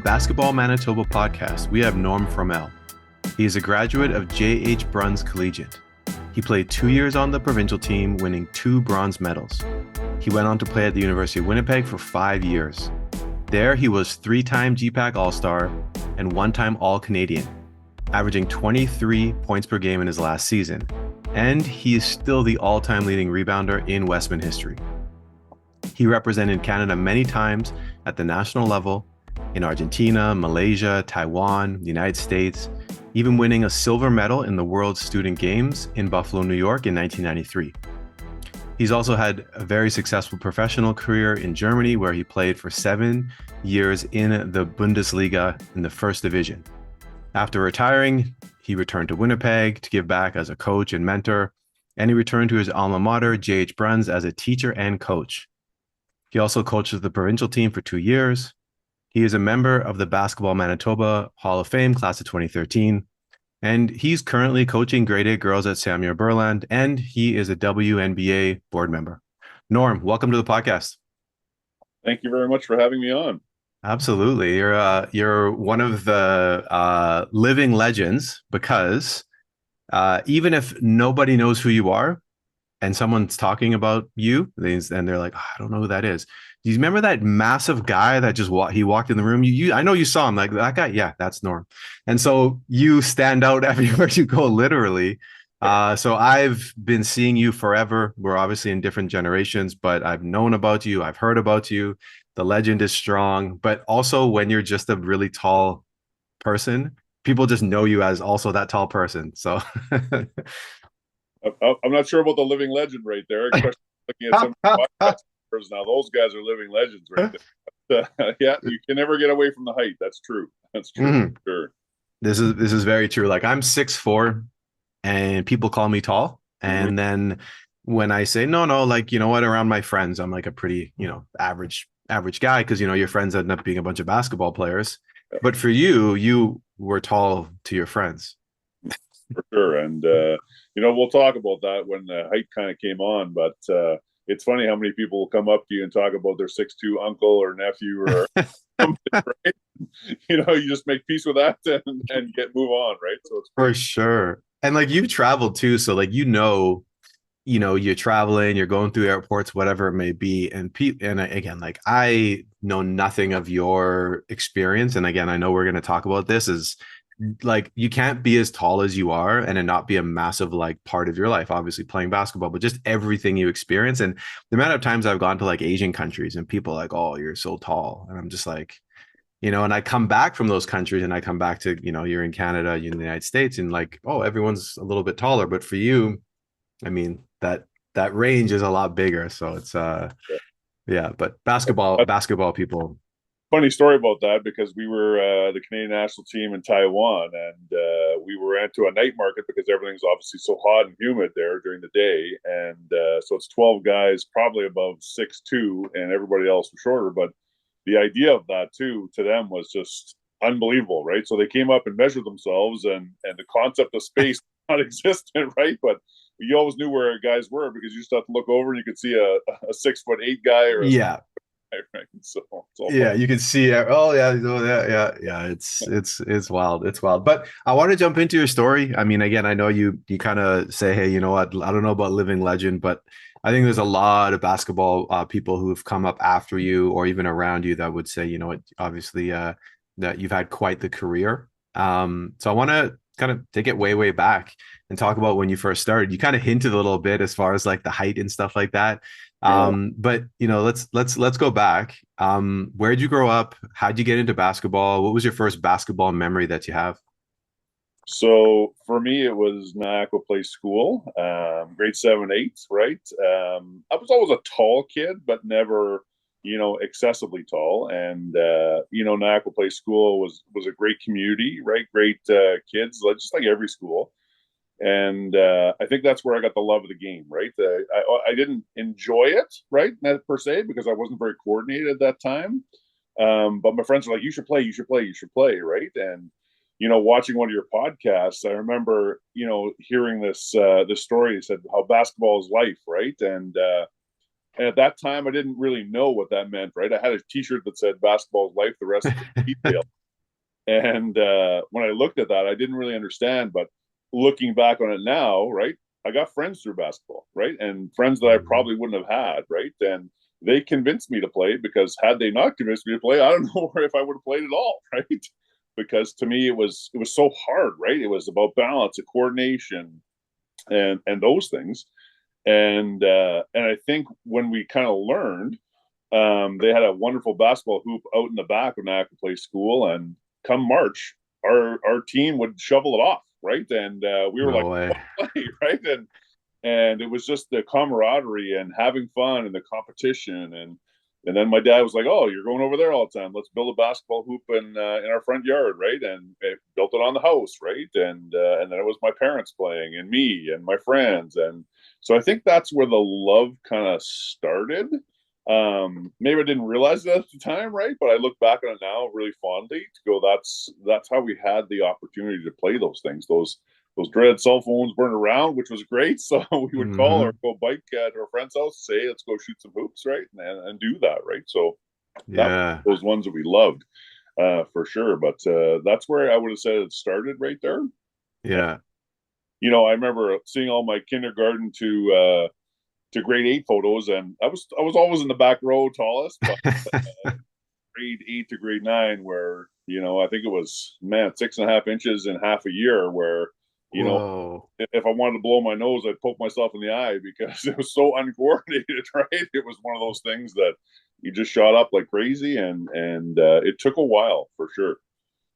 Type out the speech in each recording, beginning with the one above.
Basketball Manitoba podcast, we have Norm Froemel. He is a graduate of J.H. Bruns Collegiate. He played 2 years on the provincial team, winning 2 bronze medals. He went on to play at the University of Winnipeg for 5 years. There, he was 3-time GPAC All-Star and 1-time All-Canadian, averaging 23 points per game in his last season. And he is still the all-time leading rebounder in Wesmen history. He represented Canada many times at the national level, in Argentina, Malaysia, Taiwan, the United States, even winning a silver medal in the World Student Games in Buffalo, New York in 1993. He's also had a very successful professional career in Germany, where he played for 7 years in the Bundesliga in the first division. After retiring, he returned to Winnipeg to give back as a coach and mentor, and he returned to his alma mater, J.H. Bruns, as a teacher and coach. He also coaches the provincial team for 2 years. He is a member of the Basketball Manitoba Hall of Fame, class of 2013, and he's currently coaching grade 8 girls at Samuel Burland, and he is a WNBA board member. Norm, welcome to the podcast. Thank you very much for having me on. Absolutely. You're one of the living legends, because even if nobody knows who you are and someone's talking about you and they're like, oh, I don't know who that is. Do you remember that massive guy that just walked in the room? I know you saw him, like that guy. Yeah, that's Norm. And so you stand out everywhere you go, literally. So I've been seeing you forever. We're obviously in different generations, but I've known about you. I've heard about you. The legend is strong, but also when you're just a really tall person, people just know you as also that tall person. So I'm not sure about the living legend right there, especially looking at some podcasters now. Those guys are living legends right there. But, yeah, you can never get away from the height. That's true. That's true. Mm-hmm. Sure. This is very true. Like, I'm 6'4", and people call me tall. And then when I say no, like, you know what, around my friends, I'm like a pretty, average guy, because, your friends end up being a bunch of basketball players. Yeah. But for you were tall to your friends. For sure. And, we'll talk about that when the height kind of came on. But it's funny how many people will come up to you and talk about their 6'2" uncle or nephew or something, right? You just make peace with that and move on, right? So it's for sure. And like, you've traveled too, so like you're traveling, you're going through airports, whatever it may be, and again, like, I know nothing of your experience, and again, I know we're going to talk about this, is like, you can't be as tall as you are and it not be a massive like part of your life, obviously playing basketball, but just everything you experience. And the amount of times I've gone to like Asian countries and people are like, oh, you're so tall, and I'm just like, and I come back from those countries and I come back to, you're in Canada, you're in the United States, and like, oh, everyone's a little bit taller. But for you, I mean, that range is a lot bigger. So it's yeah, but basketball people. Funny story about that, because we were the Canadian national team in Taiwan, and we were into a night market because everything's obviously so hot and humid there during the day. And so it's 12 guys, probably above 6'2", and everybody else was shorter. But the idea of that too, to them, was just unbelievable, right? So they came up and measured themselves, and the concept of space not existent, right? But you always knew where guys were, because you just have to look over and you could see a 6'8" guy or yeah. Right. So yeah, you can see it. Oh yeah. It's wild. It's wild. But I want to jump into your story. I mean, again, I know you kind of say, hey, you know what? I don't know about living legend, but I think there's a lot of basketball people who've come up after you or even around you that would say, you know what, obviously that you've had quite the career. So I want to kind of take it way back and talk about when you first started. You kind of hinted a little bit as far as like the height and stuff like that. But let's go back. Where'd you grow up? How'd you get into basketball? What was your first basketball memory that you have? So for me, it was Niagara Place School, grade 7, 8, right? I was always a tall kid, but never, excessively tall. And, Niagara Place School was a great community, right? Great kids, just like every school. And I think that's where I got the love of the game, right? I didn't enjoy it, right, per se, because I wasn't very coordinated at that time. But my friends were like, you should play, right? And, watching one of your podcasts, I remember, hearing this story. It said how basketball is life, right? And And at that time, I didn't really know what that meant, right? I had a T-shirt that said "Basketball's life, the rest is detail." And when I looked at that, I didn't really understand. But looking back on it now, right, I got friends through basketball, right, and friends that I probably wouldn't have had, right, and they convinced me to play, because had they not convinced me to play, I don't know if I would have played at all, right? Because to me, it was so hard, right? It was about balance and coordination and those things. And I think when we kind of learned, they had a wonderful basketball hoop out in the back when I could play school, and come March, our team would shovel it off, right? And we were No like, way. play, right? And it was just the camaraderie and having fun and the competition. And then my dad was like, "Oh, you're going over there all the time. Let's build a basketball hoop in our front yard, right?" And it built it on the house, right? And then it was my parents playing and me and my friends, and so I think that's where the love kind of started. Maybe I didn't realize that at the time, right? But I look back on it now really fondly to go, that's how we had the opportunity to play those things. Those dreaded cell phones weren't around, which was great. So we would call or go bike at our friend's house, say, let's go shoot some hoops, right? And do that, right? So that Yeah. was those ones that we loved, for sure. But that's where I would have said it started right there. Yeah. I remember seeing all my kindergarten to grade 8 photos, and I was always in the back row, tallest, but grade 8 to grade 9, where I think it was 6.5 inches in half a year, where Whoa. if I wanted to blow my nose, I'd poke myself in the eye because it was so uncoordinated, right? It was one of those things that you just shot up like crazy, and it took a while for sure.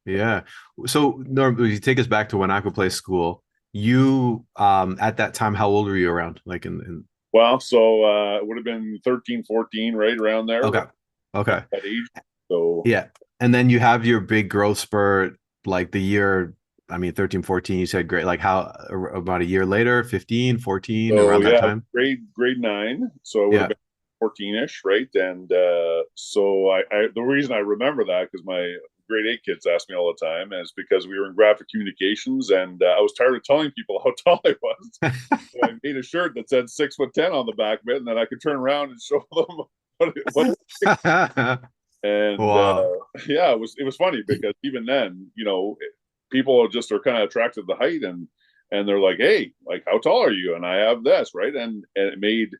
Yeah. So Norm, if you take us back to when I could play school, you at that time, how old were you around? Like in Well, so it would have been 13, 14, right around there, okay. right, Okay. that age. So Yeah. And then you have your big growth spurt like the year, I mean, 13, 14, you said great. Like how about a year later, 15, 14, So around that yeah, time? grade 9. So it would have Yeah. been 14-ish, right? And so I the reason I remember that, because my grade 8 kids ask me all the time, is because we were in graphic communications, and I was tired of telling people how tall I was. So I made a shirt that said 6'10" on the back of it, and then I could turn around and show them what and Wow. yeah, it was funny because even then, people just are kind of attracted to the height, and they're like, "Hey, like, how tall are you?" And I have this, right? And it made,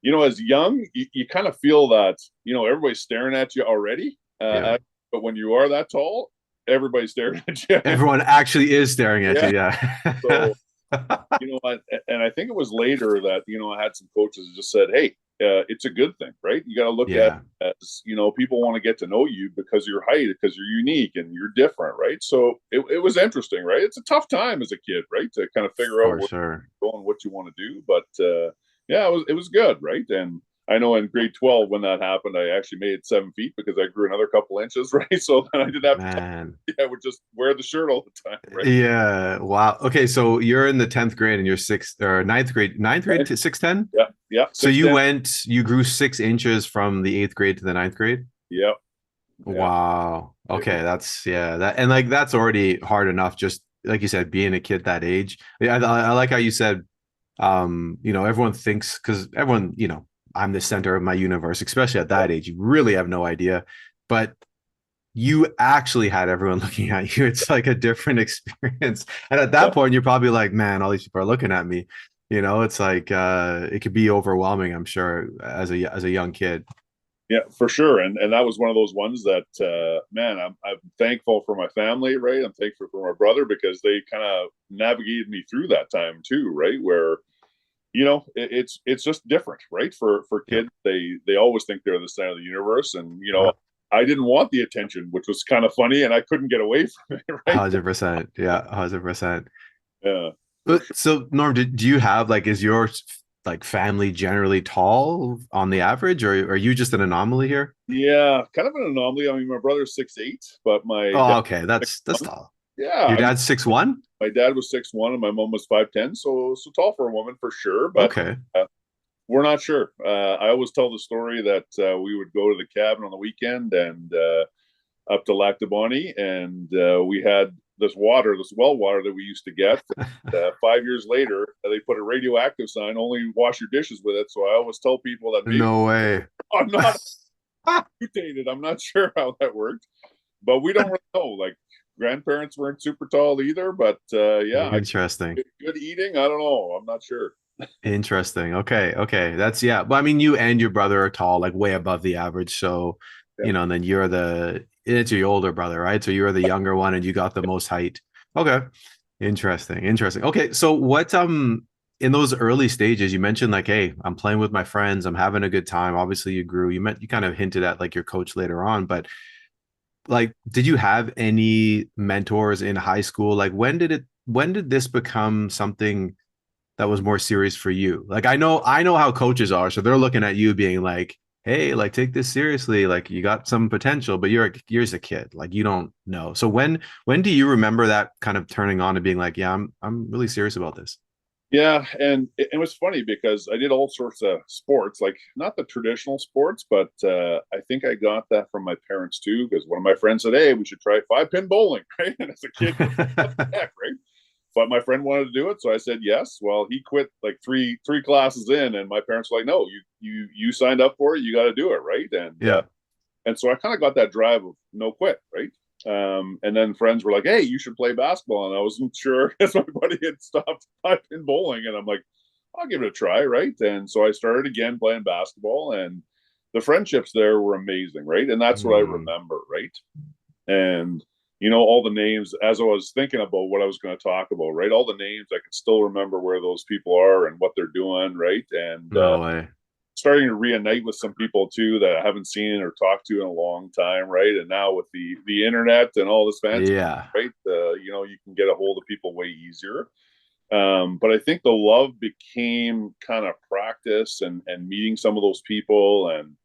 as young, you kind of feel that, everybody's staring at you already. Yeah. But when you are that tall, everybody's staring at you. Everyone actually is staring at you. Yeah. Yeah. So, and I think it was later that, I had some coaches that just said, "Hey, it's a good thing, right? You got to look at Yeah. it as, people want to get to know you because of your height, because you're unique and you're different, right?" So it was interesting, right? It's a tough time as a kid, right, to kind of figure out For where sure. you're going, what you want to do. But yeah, it was good, right? And I know in grade 12 when that happened, I actually made it 7 feet because I grew another couple inches, right? So then I didn't have to. Man. I would just wear the shirt all the time, right? Yeah. Wow. Okay. So you're in the 10th grade and you're sixth or ninth grade to 6'10". Yeah, yeah, So 6'10". you grew 6 inches from the 8th grade to the ninth grade. Yeah, yeah. Wow. Okay. That's, yeah. That, and like, that's already hard enough. Just like you said, being a kid that age. Yeah. I like how you said, everyone thinks, because everyone, I'm the center of my universe, especially at that age. You really have no idea. But you actually had everyone looking at you. It's like a different experience. And at that point, you're probably like, man, all these people are looking at me. It's like it could be overwhelming, I'm sure, as a young kid. Yeah, for sure. And that was one of those ones that, man, I'm thankful for my family, right? I'm thankful for my brother, because they kind of navigated me through that time too, right? Where, it's just different, right? For Yeah. kids, they always think they're the center of the universe. And, Uh, I didn't want the attention, which was kind of funny, and I couldn't get away from it, right? 100%. Yeah, 100%. Yeah. So Norm, do you have like, is your like family generally tall on the average, or are you just an anomaly here? Yeah, kind of an anomaly. I mean, my brother's 6'8", but my Oh, dad, okay. That's tall. yeah, Your I mean, dad's 6'1"? my dad was 6'1" and my mom was 5'10", so tall for a woman for sure. But Okay. we're not sure. I always tell the story that we would go to the cabin on the weekend and up to Lac du Bonnet, and we had this well water that we used to get. 5 years later, they put a radioactive sign, only wash your dishes with it. So I always tell people that maybe No way. I'm not mutated. I'm not sure how that worked, but we don't really know. Like, grandparents weren't super tall either, but yeah, Interesting. good eating. I don't know. I'm not sure. Interesting. Okay. Okay. That's yeah. But I mean, you and your brother are tall, like way above the average. So, Yeah. and then it's your older brother, right? So you're the younger one and you got the most height. Okay. Interesting. Interesting. Okay. So what, in those early stages, you mentioned like, hey, I'm playing with my friends. I'm having a good time. Obviously you grew, you kind of hinted at like your coach later on, but like, did you have any mentors in high school? Like when did this become something that was more serious for you? Like I know how coaches are, so they're looking at you being like, "Hey, like take this seriously. Like you got some potential, but you're just a kid. Like you don't know." So when do you remember that kind of turning on and being like, "Yeah, I'm really serious about this." Yeah, and it was funny because I did all sorts of sports, like not the traditional sports, but I think I got that from my parents too. Because one of my friends said, "Hey, we should try 5-pin bowling," right? And as a kid, what the heck, right? But my friend wanted to do it, so I said yes. Well, he quit like three classes in, and my parents were like, "No, you signed up for it, you got to do it, right?" Yeah. And so I kind of got that drive of no quit, right? And then friends were like, "Hey, you should play basketball," and I wasn't sure because my buddy had stopped in bowling, and I'm like, "I'll give it a try," right? And so I started again playing basketball, and the friendships there were amazing, right? And that's what I Mm, remember, right? And all the names as I was thinking about what I was going to talk about, right? All the names I can still remember where those people are and what they're doing, right? And no way. starting to reunite with some people too that I haven't seen or talked to in a long time, right? And now with the internet and all this fancy, Yeah. right? You can get a hold of people way easier. But I think the love became kind of practice and meeting some of those people and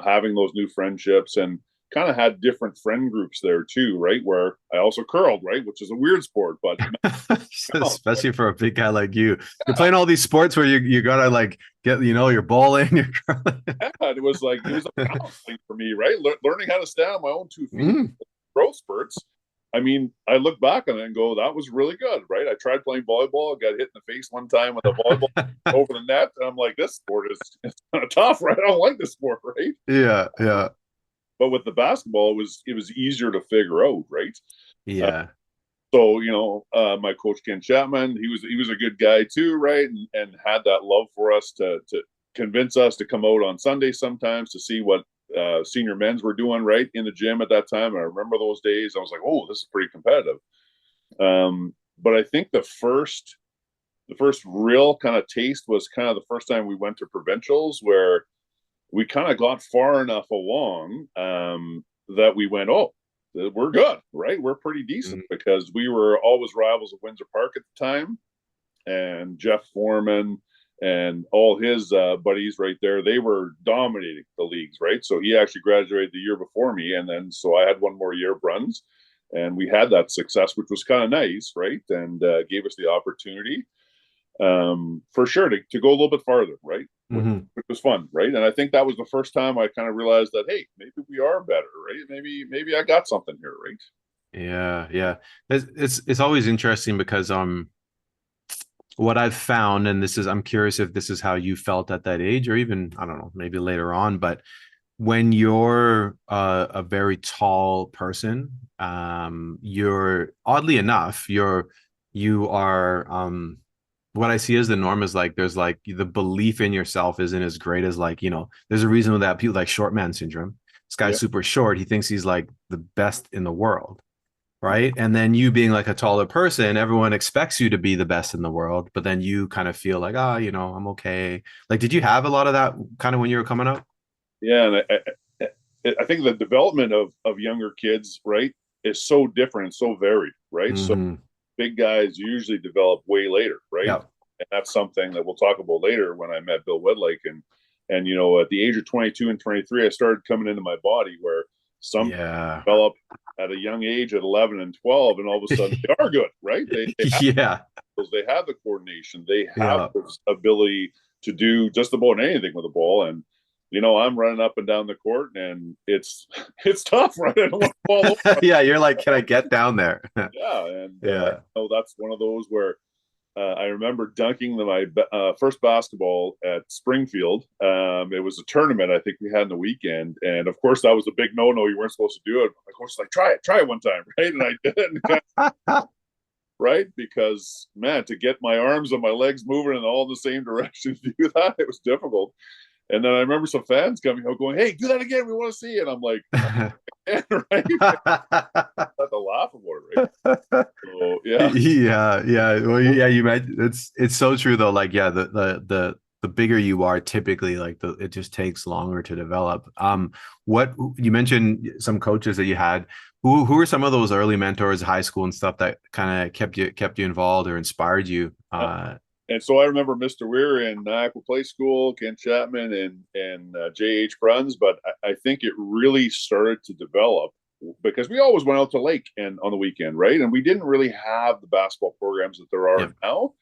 having those new friendships and kind of had different friend groups there too, right? Where I also curled, right, which is a weird sport, but Especially for a big guy like you. You're playing all these sports where you gotta like get, you're bowling, you're curling. it was a balance thing for me, right? Learning how to stand on my own 2 feet, Mm. growth spurts. I mean, I look back on it and go, that was really good, right? I tried playing volleyball, got hit in the face one time with a volleyball over the net, and I'm like, this sport is kind of tough, right? I don't like this sport, right? Yeah, yeah, But with the basketball, it was easier to figure out, right? Uh, yeah. so my coach Ken Chapman, he was a good guy too, right? And had that love for us to convince us to come out on Sunday sometimes to see what senior men's were doing right in the gym at that time. And I remember those days. I was like, oh, this is pretty competitive. But I think the first real kind of taste was kind of the first time we went to provincials where we kind of got far enough along that we went, oh, we're good, right? We're pretty decent Mm. because we were always rivals of Windsor Park at the time. And Jeff Foreman and all his buddies right there, they were dominating the leagues, right? So he actually graduated the year before me. And then so I had one more year, Bruns, and we had that success, which was kind of nice, right? And gave us the opportunity for sure to go a little bit farther, right? Hmm. Which was fun, right? And I think that was the first time I kind of realized that hey, maybe we are better, right? Maybe I got something here, right? Yeah, yeah. It's always interesting because what I've found, and I'm curious if this is how you felt at that age, or even I don't know, maybe later on, but when you're a very tall person, you're oddly enough, you are what I see as the norm is like there's like the belief in yourself isn't as great as like, there's a reason that people like short man syndrome. This guy's Yeah, super short. He thinks he's like the best in the world. Right. And then you being like a taller person, everyone expects you to be the best in the world, but then you kind of feel like, I'm okay. Like, did you have a lot of that kind of when you were coming up? yeah, and I think the development of younger kids, right, is so different and so varied, right? So Hmm. big guys usually develop way later, right? Yeah. And that's something that we'll talk about later when I met Bill Wedlake and at the age of 22 and 23, I started coming into my body where some Yeah. develop at a young age at 11 and 12, and all of a sudden they are good, right? They have Yeah. they have the coordination, they have Yeah. this ability to do just about anything with the ball, and I'm running up and down the court, and it's tough, right? I don't want to fall over. Yeah, you're like, can I get down there? Yeah, and Yeah. that's one of those where I remember dunking my first basketball at Springfield. It was a tournament I think we had in the weekend, and of course that was a big no-no. You weren't supposed to do it. My coach was like, try it one time, right? And I did, right? Because man, to get my arms and my legs moving in all the same direction to do that, it was difficult. And then I remember some fans coming out going, "Hey, do that again. We want to see it." I'm like, right? I had to laugh about it, right? So yeah. Yeah. Well, yeah, you mentioned it's so true though. Like, yeah, the bigger you are, typically, like it just takes longer to develop. What you mentioned some coaches that you had. Who are some of those early mentors, high school and stuff that kind of kept you involved or inspired you? And so I remember Mr. Weir in Aqua Play School, Ken Chapman, and J.H. Bruns. But I think it really started to develop because we always went out to lake and on the weekend, right? And we didn't really have the basketball programs that there are Yep. now.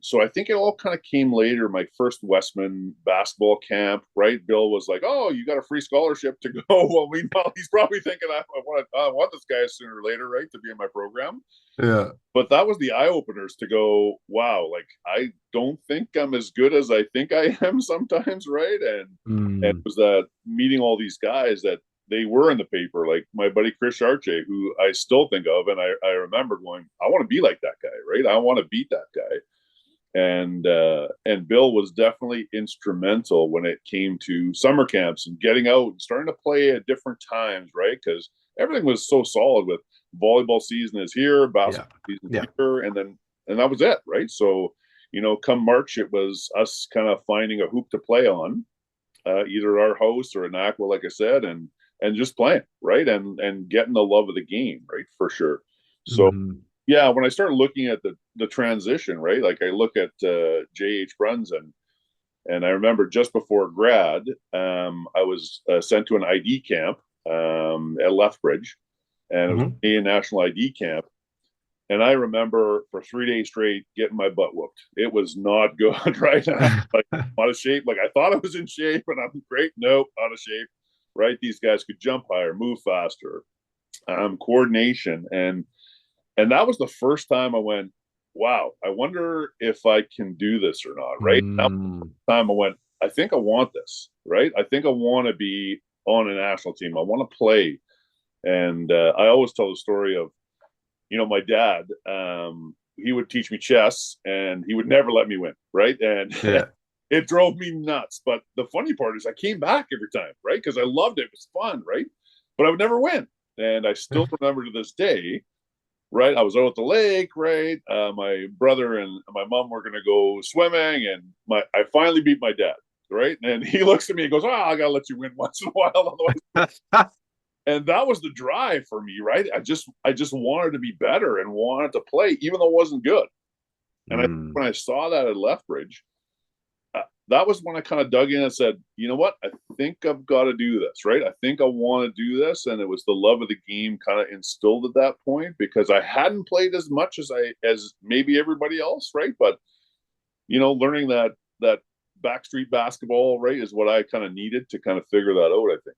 So I think it all kind of came later. My first Wesmen basketball camp, right? Bill was like, "Oh, you got a free scholarship to go." Well, meanwhile, he's probably thinking, I want this guy sooner or later, right, to be in my program. Yeah. But that was the eye openers to go, wow, like I don't think I'm as good as I think I am sometimes, right? And it was that meeting all these guys that they were in the paper, like my buddy Chris Arche, who I still think of, and I remember going, I want to be like that guy, right? I want to beat that guy. And Bill was definitely instrumental when it came to summer camps and getting out and starting to play at different times, right? Because everything was so solid with volleyball season is here, basketball season is here, and that was it, right? So, come March, it was us kind of finding a hoop to play on, either our house or an aqua, like I said, and just playing, right? And getting the love of the game, right? For sure. So yeah, when I started looking at the transition, right? Like I look at J.H. Bruns and I remember just before grad, I was sent to an ID camp at Lethbridge, and it was a national ID camp. And I remember for 3 days straight getting my butt whooped. It was not good, right? Like out of shape. Like I thought I was in shape, and I'm great. Nope, out of shape. Right? These guys could jump higher, move faster, coordination, and that was the first time I went, wow, I wonder if I can do this or not, right? That was the time I went, I think I want this, right? I think I want to be on a national team. I want to play. And I always tell the story of, my dad, he would teach me chess and he would never let me win, right? And it drove me nuts. But the funny part is I came back every time, right? Because I loved it. It was fun, right? But I would never win. And I still remember to this day, right? I was out at the lake, right? My brother and my mom were going to go swimming, and I finally beat my dad, right? And he looks at me and goes, I got to let you win once in a while. Otherwise. And that was the drive for me, right? I just wanted to be better and wanted to play, even though it wasn't good. And when I saw that at Lethbridge, that was when I kind of dug in and said, you know what? I think I've got to do this, right? I think I want to do this. And it was the love of the game kind of instilled at that point, because I hadn't played as much as maybe everybody else, right? But, learning that backstreet basketball, right, is what I kind of needed to kind of figure that out, I think.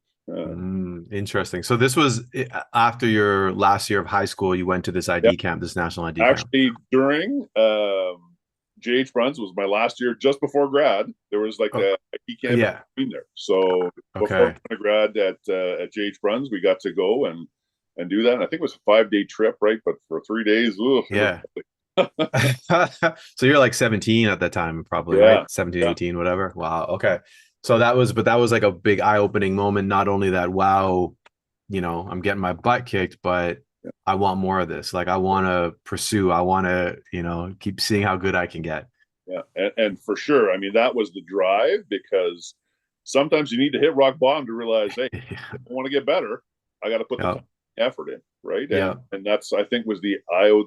Interesting. So this was after your last year of high school, you went to this ID camp, this national ID camp. Actually, during J.H. Bruns was my last year just before grad. There was like a ID camp in there. So before grad at J.H. Bruns, we got to go and do that. And I think it was a 5-day trip, right? But for 3 days, So you're like 17 at that time, probably, right? 17, 18, whatever. Wow. Okay. So that was like a big eye-opening moment. Not only that, wow, I'm getting my butt kicked, but I want more of this. Like I want to pursue. I want to, keep seeing how good I can get. Yeah, and for sure. I mean, that was the drive, because sometimes you need to hit rock bottom to realize, hey, if I want to get better, I got to put the effort in, right? And that's, I think, was the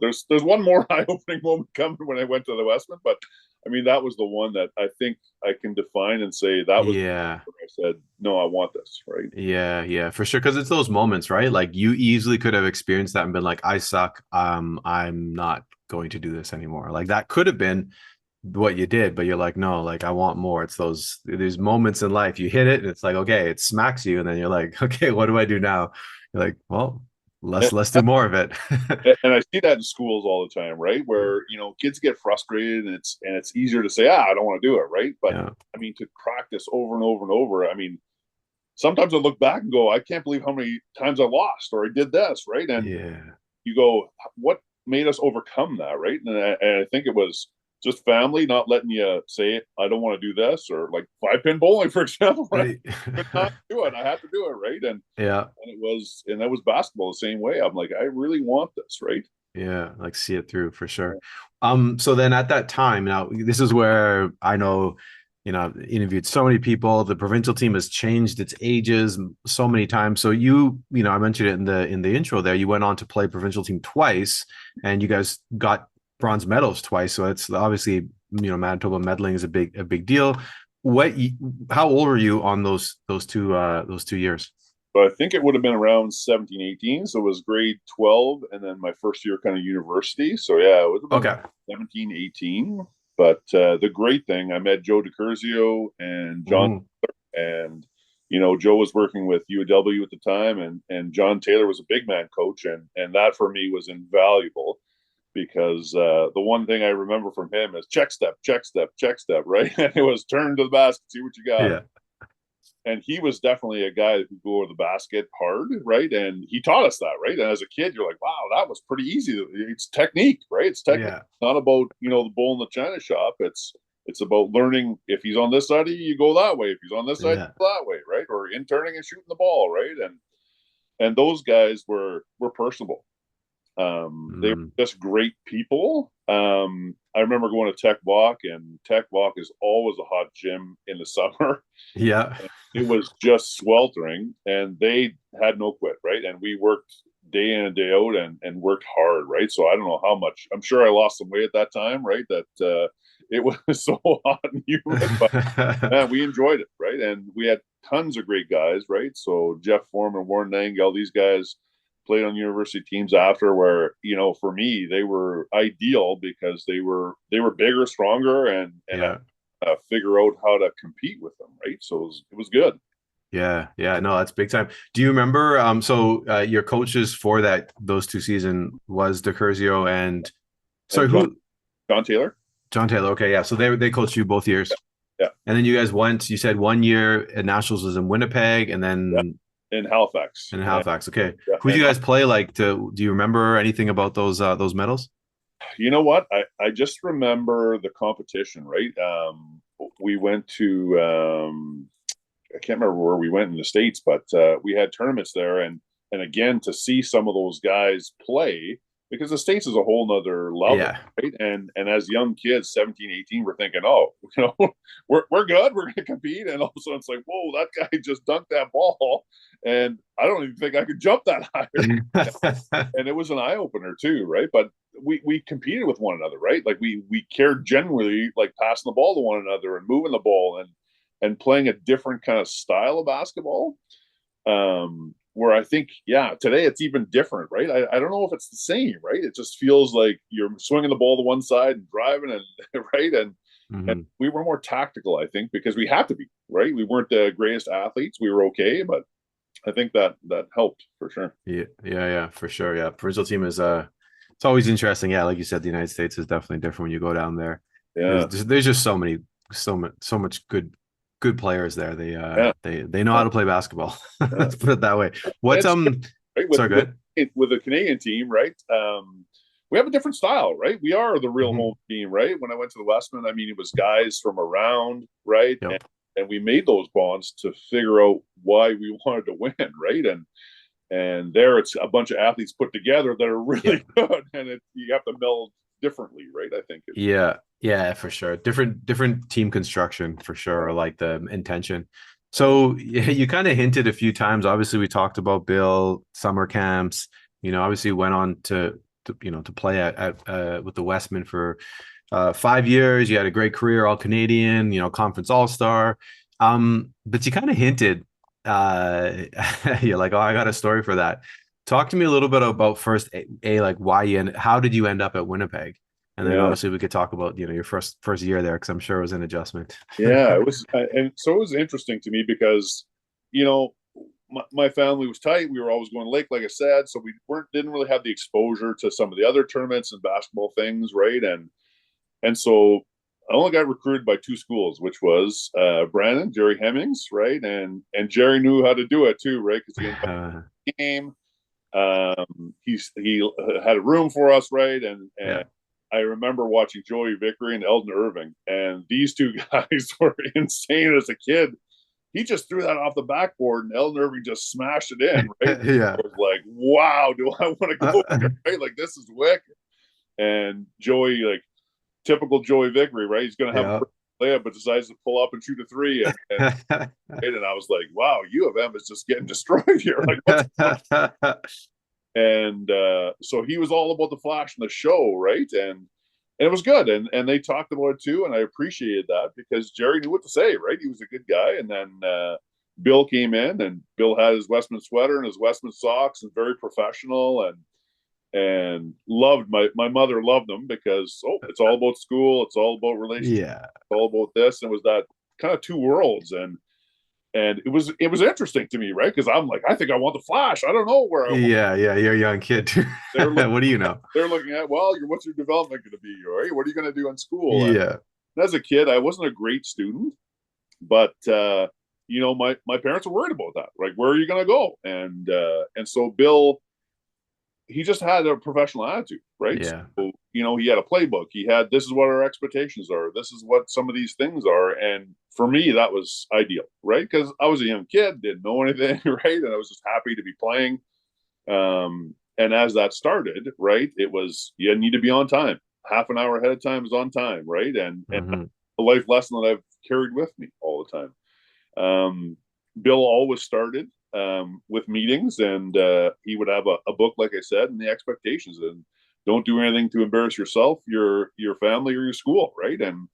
there's one more eye-opening moment coming when I went to the Wesmen, but I mean, that was the one that I think I can define and say that was where I said, no, I want this, right? Yeah, for sure. Because it's those moments, right? Like you easily could have experienced that and been like, I suck. I'm not going to do this anymore. Like that could have been what you did, but you're like, no, like I want more. It's there's moments in life you hit it and it's like, okay, it smacks you, and then you're like, okay, what do I do now? You're like, well, let's do more of it. And I see that in schools all the time, right? Where kids get frustrated, and it's easier to say, I don't want to do it, right? But Yeah, I mean, to practice over and over and over. I mean, sometimes I look back and go, I can't believe how many times I lost or I did this, right? And yeah, you go, what made us overcome that, right? And I think it was just family not letting you say, I don't want to do this, or like 5-pin bowling, for example, right? right. Could not do it. I had to do it, right? Yeah, And that was basketball the same way. I'm like, I really want this, right? yeah, like see it through for sure. So then at that time, now this is where I know, I've interviewed so many people. The provincial team has changed its ages so many times. So I mentioned it in the intro there. You went on to play provincial team twice, and you guys got bronze medals twice. So it's obviously, Manitoba medaling is a big deal. How old were you on those two years? So I think it would have been around 17, 18. So it was grade 12, and then my first year kind of university. So yeah, it would have been Okay. 17, 18. But the great thing, I met Joe DiCurzio and John, Mhm. and Joe was working with UW at the time, and John Taylor was a big man coach, and that for me was invaluable because the one thing I remember from him is check step, check step, check step, right? And it was turn to the basket, see what you got. Yeah. And he was definitely a guy who could go to the basket hard, right? And he taught us that, right? And as a kid, you're like, wow, that was pretty easy. It's technique, right? It's technique. Yeah. It's not about the bull in the china shop. It's about learning. If he's on this side, you go that way. If he's on this side, you Yeah. go that way, right? Or in turning and shooting the ball, right? And those guys were personable. They were Mm. just great people. I remember going to Tech Walk, and Tech Walk is always a hot gym in the summer. Yeah. It was just sweltering, and they had no quit, right? And we worked day in and day out, and worked hard, right? So I don't know how much. I'm sure I lost some weight at that time, right? That it was so hot and humid, but man, we enjoyed it, right? And we had tons of great guys, right? So Jeff Foreman, Warren Nangel, these guys played on university teams after, where for me they were ideal because they were bigger, stronger, and Yeah. figure out how to compete with them, right? So it was good. Yeah. Yeah. No, that's big time. Do you remember? Your coaches for those two season was DiCurzio and sorry, And John who? John Taylor, John Taylor. Okay. Yeah. So they coached you both years. yeah, And then you guys went, you said 1 year at Nationals was in Winnipeg and yeah, then in Halifax, in and Halifax. Okay. yeah, Who do you guys play do you remember anything about those medals? you know what? I just remember the competition, right? We went to I can't remember where we went in the States, but we had tournaments there, and again to see some of those guys play, because the States is a whole nother level, Yeah. right? And as young kids, 17, 18, we're thinking, oh, we're good, we're gonna compete, and all of a sudden it's like, whoa, that guy just dunked that ball, and I don't even think I could jump that higher. And it was an eye opener too, right? But we competed with one another, right? Like we cared genuinely, like passing the ball to one another and moving the ball and playing a different kind of style of basketball. Where I think, yeah, today it's even different, right? I don't know if it's the same, right? It just feels like you're swinging the ball to one side and driving, and right, and Mhm. we were more tactical, I think, because we had to be, right? We weren't the greatest athletes, we were okay, but I think that helped for sure. Yeah, yeah, yeah, for sure. Yeah, provincial team is it's always interesting. Yeah, like you said, the United States is definitely different when you go down there. Yeah, There's just so much good players there. They yeah, they know yeah, how to play basketball. yeah. Let's put it that way. What's It's right sorry, good. with the Canadian team, right? We have a different style, right? We are the real home Hmm. team, right? When I went to the Wesmen, I mean, it was guys from around, right? And, Yep. and we made those bonds to figure out why we wanted to win, right? And there it's a bunch of athletes put together that are Yeah. really good, and you have to meld differently, right? I think is Yeah. Yeah, for sure. Different team construction for sure, or like the intention. So yeah, you kind of hinted a few times. Obviously, we talked about Bill, summer camps. Obviously went on to play at with the Westmen for 5 years. You had a great career, all Canadian, conference all-star. But you kind of hinted, uh, you're like, oh, I got a story for that. Talk to me a little bit about first, like why how did you end up at Winnipeg? And then obviously we could talk about, your first year there, because I'm sure it was an adjustment. Yeah, it was, and so it was interesting to me because, you know, my family was tight. We were always going to Lake, like I said, so we didn't really have the exposure to some of the other tournaments and basketball things, right? And so I only got recruited by two schools, which was Brandon, Jerry Hemmings, right? And Jerry knew how to do it too, right? Because he invited the game. He had a room for us, right? And I remember watching Joey Vickery and Eldon Irving, and these two guys were insane as a kid. He just threw that off the backboard, and Eldon Irving just smashed it in, right? Yeah. I was like, wow, do I want to go there, right? Like, this is wicked. And Joey, like, typical Joey Vickery, right? He's going to have a layup, but decides to pull up and shoot a three. And I was like, wow, U of M is just getting destroyed here. Like, what's and so he was all about the flash and the show, right? And it was good. And they talked about it too. And I appreciated that because Jerry knew what to say, right? He was a good guy. And then Bill came in, and Bill had his Wesmen sweater and his Wesmen socks, and very professional, and loved my mother loved them because it's all about school, it's all about relationships, it's all about this. And it was that kind of two worlds, and it was interesting to me, right? Because I'm like, I think I want the flash. I don't know where I want. You're a young kid. What do you know? They're looking at, well, what's your development going to be, right? What are you going to do in school? And as a kid, I wasn't a great student, but my parents were worried about that. Like, where are you going to go? And so Bill, he just had a professional attitude, right? Yeah. So, he had a playbook. He had, this is what our expectations are. This is what some of these things are. And for me, that was ideal, right? Because I was a young kid, didn't know anything, right? And I was just happy to be playing. And as that started, right, it was, you need to be on time. Half an hour ahead of time is on time, right? And a life lesson that I've carried with me all the time. Bill always started with meetings, and he would have a book, like I said, and the expectations, and don't do anything to embarrass yourself, your family, or your school, right? And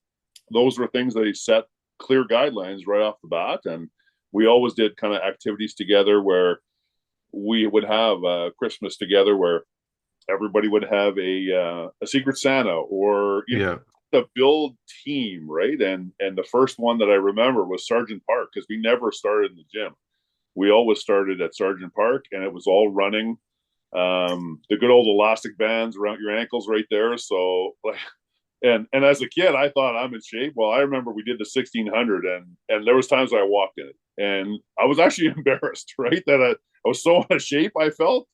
those were things that he set clear guidelines right off the bat. And we always did kind of activities together where we would have Christmas together, where everybody would have a Secret Santa, or a build team, right? And the first one that I remember was Sergeant Park, because we never started in the gym. We always started at Sergeant Park, and it was all running. The good old elastic bands around your ankles right there. So, like, and as a kid, I thought I'm in shape. Well, I remember we did the 1600, and there was times I walked in it, and I was actually embarrassed, right? That I was so out of shape I felt.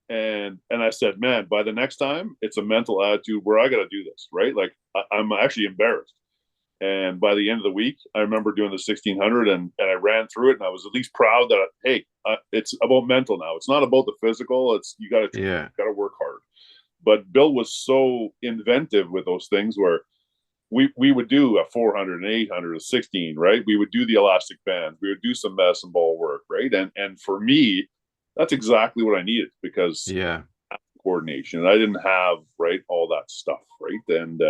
And I said, man, by the next time, it's a mental attitude where I got to do this, right? Like, I'm actually embarrassed. And by the end of the week, I remember doing the 1600, and I ran through it, and I was at least proud that, hey, it's about mental now. It's not about the physical. It's, you got to work hard. But Bill was so inventive with those things where we would do a 400, an 800, a 16, right? We would do the elastic bands. We would do some medicine ball work, right? And for me, that's exactly what I needed, because coordination. I didn't have, right, all that stuff, right? And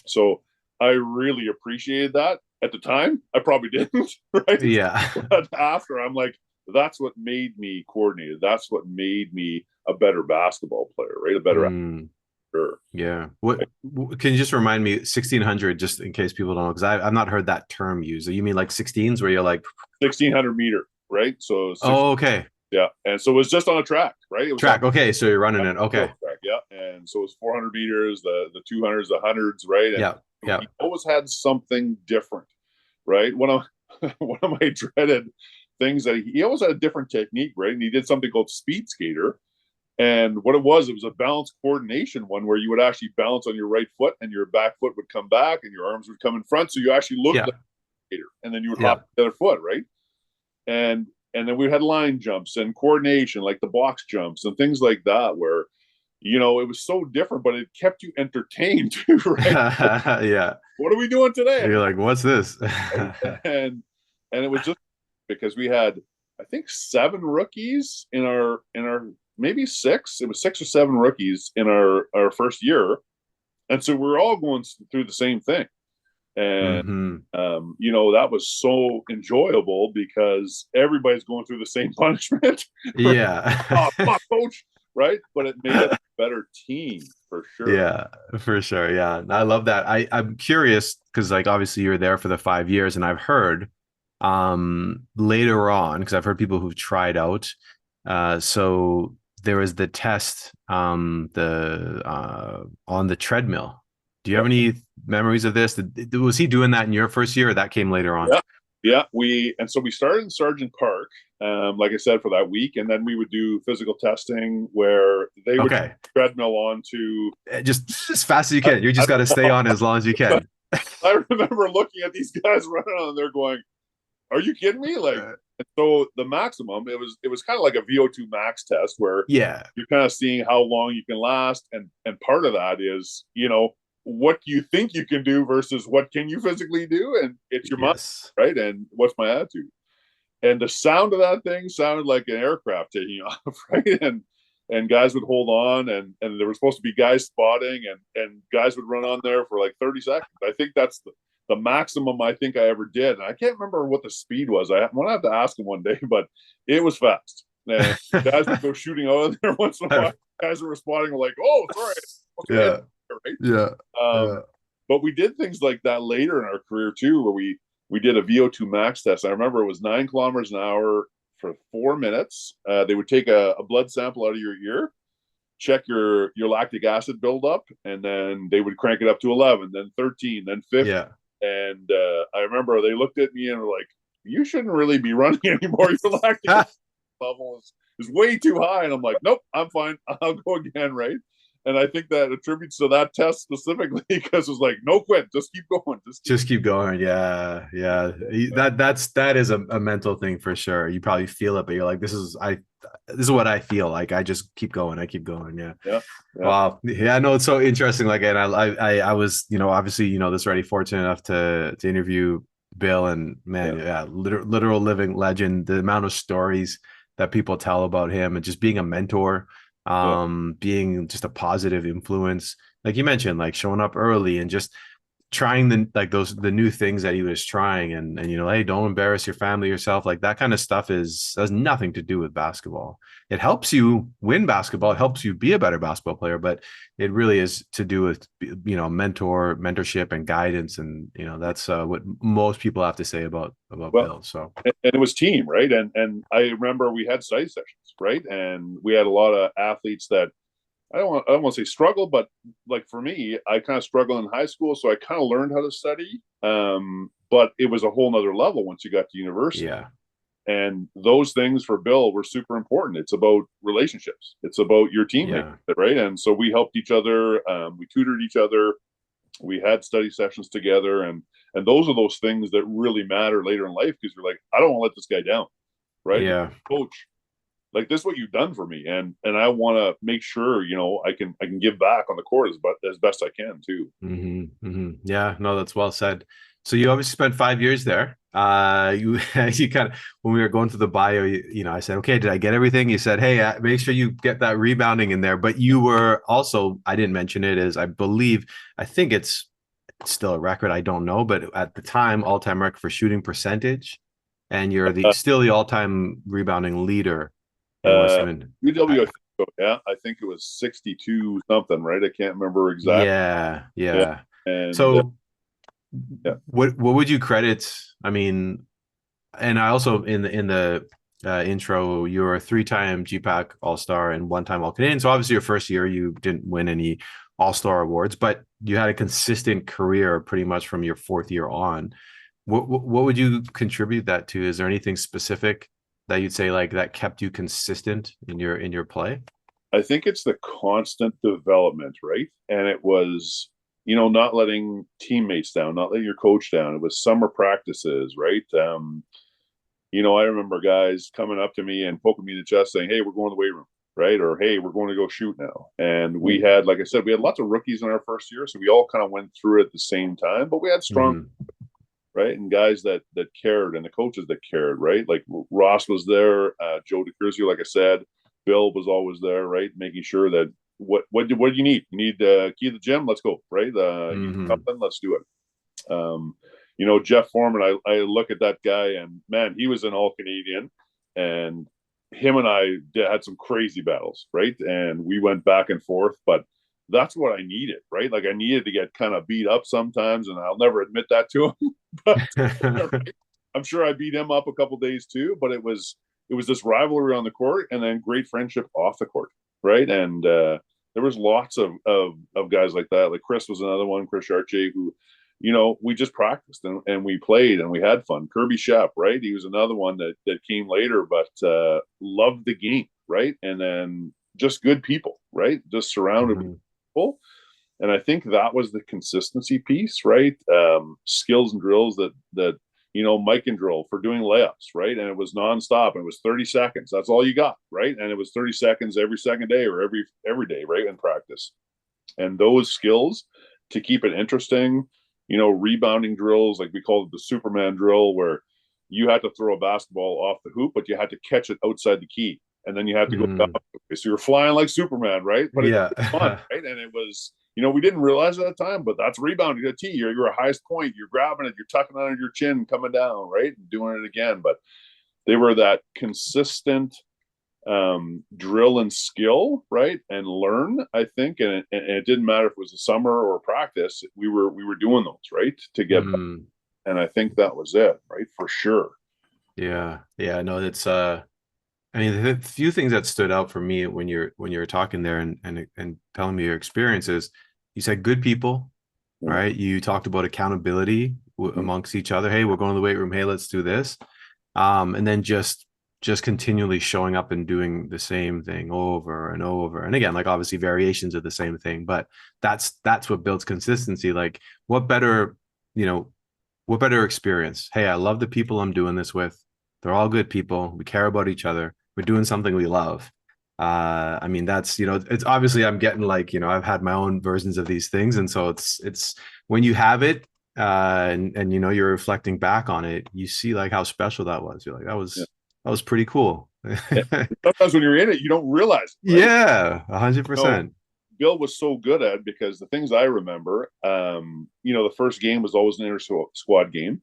so I really appreciated that. At the time, I probably didn't, right? Yeah. But after, I'm like, that's what made me coordinated. That's what made me a better basketball player, right? A better Sure. Yeah. What can you just remind me, 1600, just in case people don't know, because I've not heard that term used. You mean like 16s, where you're like 1600 meter, right? So okay. Yeah. And so it was just on a track, right? It was track. Okay. So you're running it. Okay. Track, yeah. And so it was 400 meters, the 200s, the 100s, right? And he always had something different, right? One of my dreaded things that he always had a different technique, right? And he did something called speed skater. And what it was a balance coordination one, where you would actually balance on your right foot, and your back foot would come back, and your arms would come in front. So you actually looked like a skater, and then you would hop the other foot, right? And then we had line jumps and coordination, like the box jumps and things like that, where, it was so different, but it kept you entertained too, right? Yeah. What are we doing today? You're like, what's this? and it was just because we had, I think, 7 rookies in our maybe 6. It was 6 or 7 rookies in our first year, and so we're all going through the same thing. And that was so enjoyable because everybody's going through the same punishment. Yeah. Oh, come on, coach, right? But it made us a better team for sure. Yeah, for sure. Yeah. I love that. I'm curious because like obviously you were there for the 5 years and I've heard later on, because I've heard people who've tried out. So there was the test the on the treadmill. Do you have Yep. any memories of this? Was he doing that in your first year or that came later on? Yeah. Yeah. So we started in Sergeant Park, like I said, for that week, and then we would do physical testing where they would Okay. treadmill onto. Just as fast as you can. You just got to stay on as long as you can. I remember looking at these guys running on, and they're going, "Are you kidding me?" Like, and so the maximum, it was kind of like a VO2 max test where Yeah. you're kind of seeing how long you can last, and part of that is, what you think you can do versus what can you physically do, and it's your mind, right? And what's my attitude? And the sound of that thing sounded like an aircraft taking off, right? And guys would hold on, and there were supposed to be guys spotting, and guys would run on there for like 30 seconds. I think that's the maximum I think I ever did. And I can't remember what the speed was. I'm gonna have to ask him one day, but it was fast. And guys would go shooting out of there once in a while. Guys who were spotting were like, "Oh, sorry." Okay. Yeah. Right? Yeah. But we did things like that later in our career too, where we did a VO2 max test. I remember it was 9 kilometers an hour for 4 minutes. They would take a blood sample out of your ear, check your lactic acid buildup, and then they would crank it up to 11, then 13, then 15. Yeah. And I remember they looked at me and were like, "You shouldn't really be running anymore. Your lactic level is way too high." And I'm like, "Nope, I'm fine. I'll go again," right? And I think that attributes to that test specifically because it was like, "No quit, just keep going, just keep going." Yeah. That is a mental thing for sure. You probably feel it, but you're like, this is what I feel like. I just keep going. I keep going. Yeah. Wow. Yeah. No, it's so interesting. Like, and I was, obviously, this already fortunate enough to interview Bill, and man, literal living legend. The amount of stories that people tell about him and just being a mentor, being just a positive influence, like you mentioned, like showing up early and just trying the new things that he was trying, and hey, don't embarrass your family, yourself, like that kind of stuff has nothing to do with basketball. It helps you win basketball, it helps you be a better basketball player, but it really is to do with mentorship and guidance, and that's what most people have to say about Bill. So and it was team, right? And I remember we had study sessions, right? And we had a lot of athletes that I don't want to say struggle, but like for me, I kind of struggled in high school, so I kind of learned how to study. But it was a whole nother level once you got to university. Yeah. And those things for Bill were super important. It's about relationships. It's about your teammates, right? And so we helped each other. We tutored each other. We had study sessions together, and those are those things that really matter later in life, because you're like, I don't want to let this guy down, right? Yeah, coach. Like, this is what you've done for me, and I want to make sure I can give back on the court as best I can too. Yeah, no, that's well said. So you obviously spent 5 years there. You kind of, when we were going through the bio, I said, okay, did I get everything? You said, hey, make sure you get that rebounding in there. But you were also, I didn't mention it, is I think it's still a record, I don't know, but at the time, all-time record for shooting percentage, and you're still the all-time rebounding leader. UW, I think it was 62 something, right? I can't remember exactly. Yeah. And so what would you credit? I mean, and I also in the intro, you were a 3-time GPAC All-Star and 1-time All-Canadian. So obviously your first year you didn't win any All-Star awards, but you had a consistent career pretty much from your 4th year on. What would you contribute that to? Is there anything specific that you'd say like that kept you consistent in your play? I think it's the constant development, right? And it was, not letting teammates down, not letting your coach down. It was summer practices, right? I remember guys coming up to me and poking me in the chest saying, hey, we're going to the weight room, right? Or, hey, we're going to go shoot now. And we had, like I said, we had lots of rookies in our first year, so we all kind of went through it at the same time, but we had strong right? And guys that cared, and the coaches that cared, right? Like Ross was there, Joe DeCruzio, like I said, Bill was always there, right? Making sure that what do you need? You need key to the gym? Let's go, right? You need something? Let's do it. Jeff Foreman, I look at that guy, and man, he was an All-Canadian, and him and I had some crazy battles, right? And we went back and forth, but that's what I needed, right? Like I needed to get kind of beat up sometimes, and I'll never admit that to him. But right? I'm sure I beat him up a couple days too. But it was this rivalry on the court, and then great friendship off the court, right? And there was lots of guys like that. Like Chris was another one, Chris Chartier, who, you know, we just practiced and we played and we had fun. Kirby Shep, right? He was another one that came later, but loved the game, right? And then just good people, right? Just surrounded with people. And I think that was the consistency piece, right? Skills and drills that you know, Mike and drill for doing layups, right? And it was nonstop. And it was 30 seconds. That's all you got, right? And it was 30 seconds every second day or every day, right, in practice. And those skills to keep it interesting, you know, rebounding drills, like we called it the Superman drill, where you had to throw a basketball off the hoop, but you had to catch it outside the key. And then you had to go down. So you're flying like Superman, right? But yeah, it was fun, right? And it was, you know, we didn't realize at the time, but that's rebounding a tee. You're a highest point. You're grabbing it. You're tucking it under your chin, coming down, right? And doing it again. But they were that consistent drill and skill, right? And learn, I think. And it didn't matter if it was the summer or practice. We were doing those, right? To get back. And I think that was it, right? For sure. Yeah. No, it's I mean, the few things that stood out for me when you're talking there and telling me your experiences, you said good people, right? You talked about accountability amongst each other. Hey, we're going to the weight room. Hey, let's do this. And then just continually showing up and doing the same thing over and over. And again, like obviously variations of the same thing, but that's what builds consistency. Like what better experience? Hey, I love the people I'm doing this with. They're all good people. We care about each other. We're doing something we love. I mean, that's, you know, it's obviously I'm getting like, you know, I've had my own versions of these things. And so it's when you have it and, you know, you're reflecting back on it, you see like how special that was. You're like, that was pretty cool. Sometimes when you're in it, you don't realize it, right? Yeah, 100%. Bill was so good at it because the things I remember, you know, the first game was always an inter-squad game.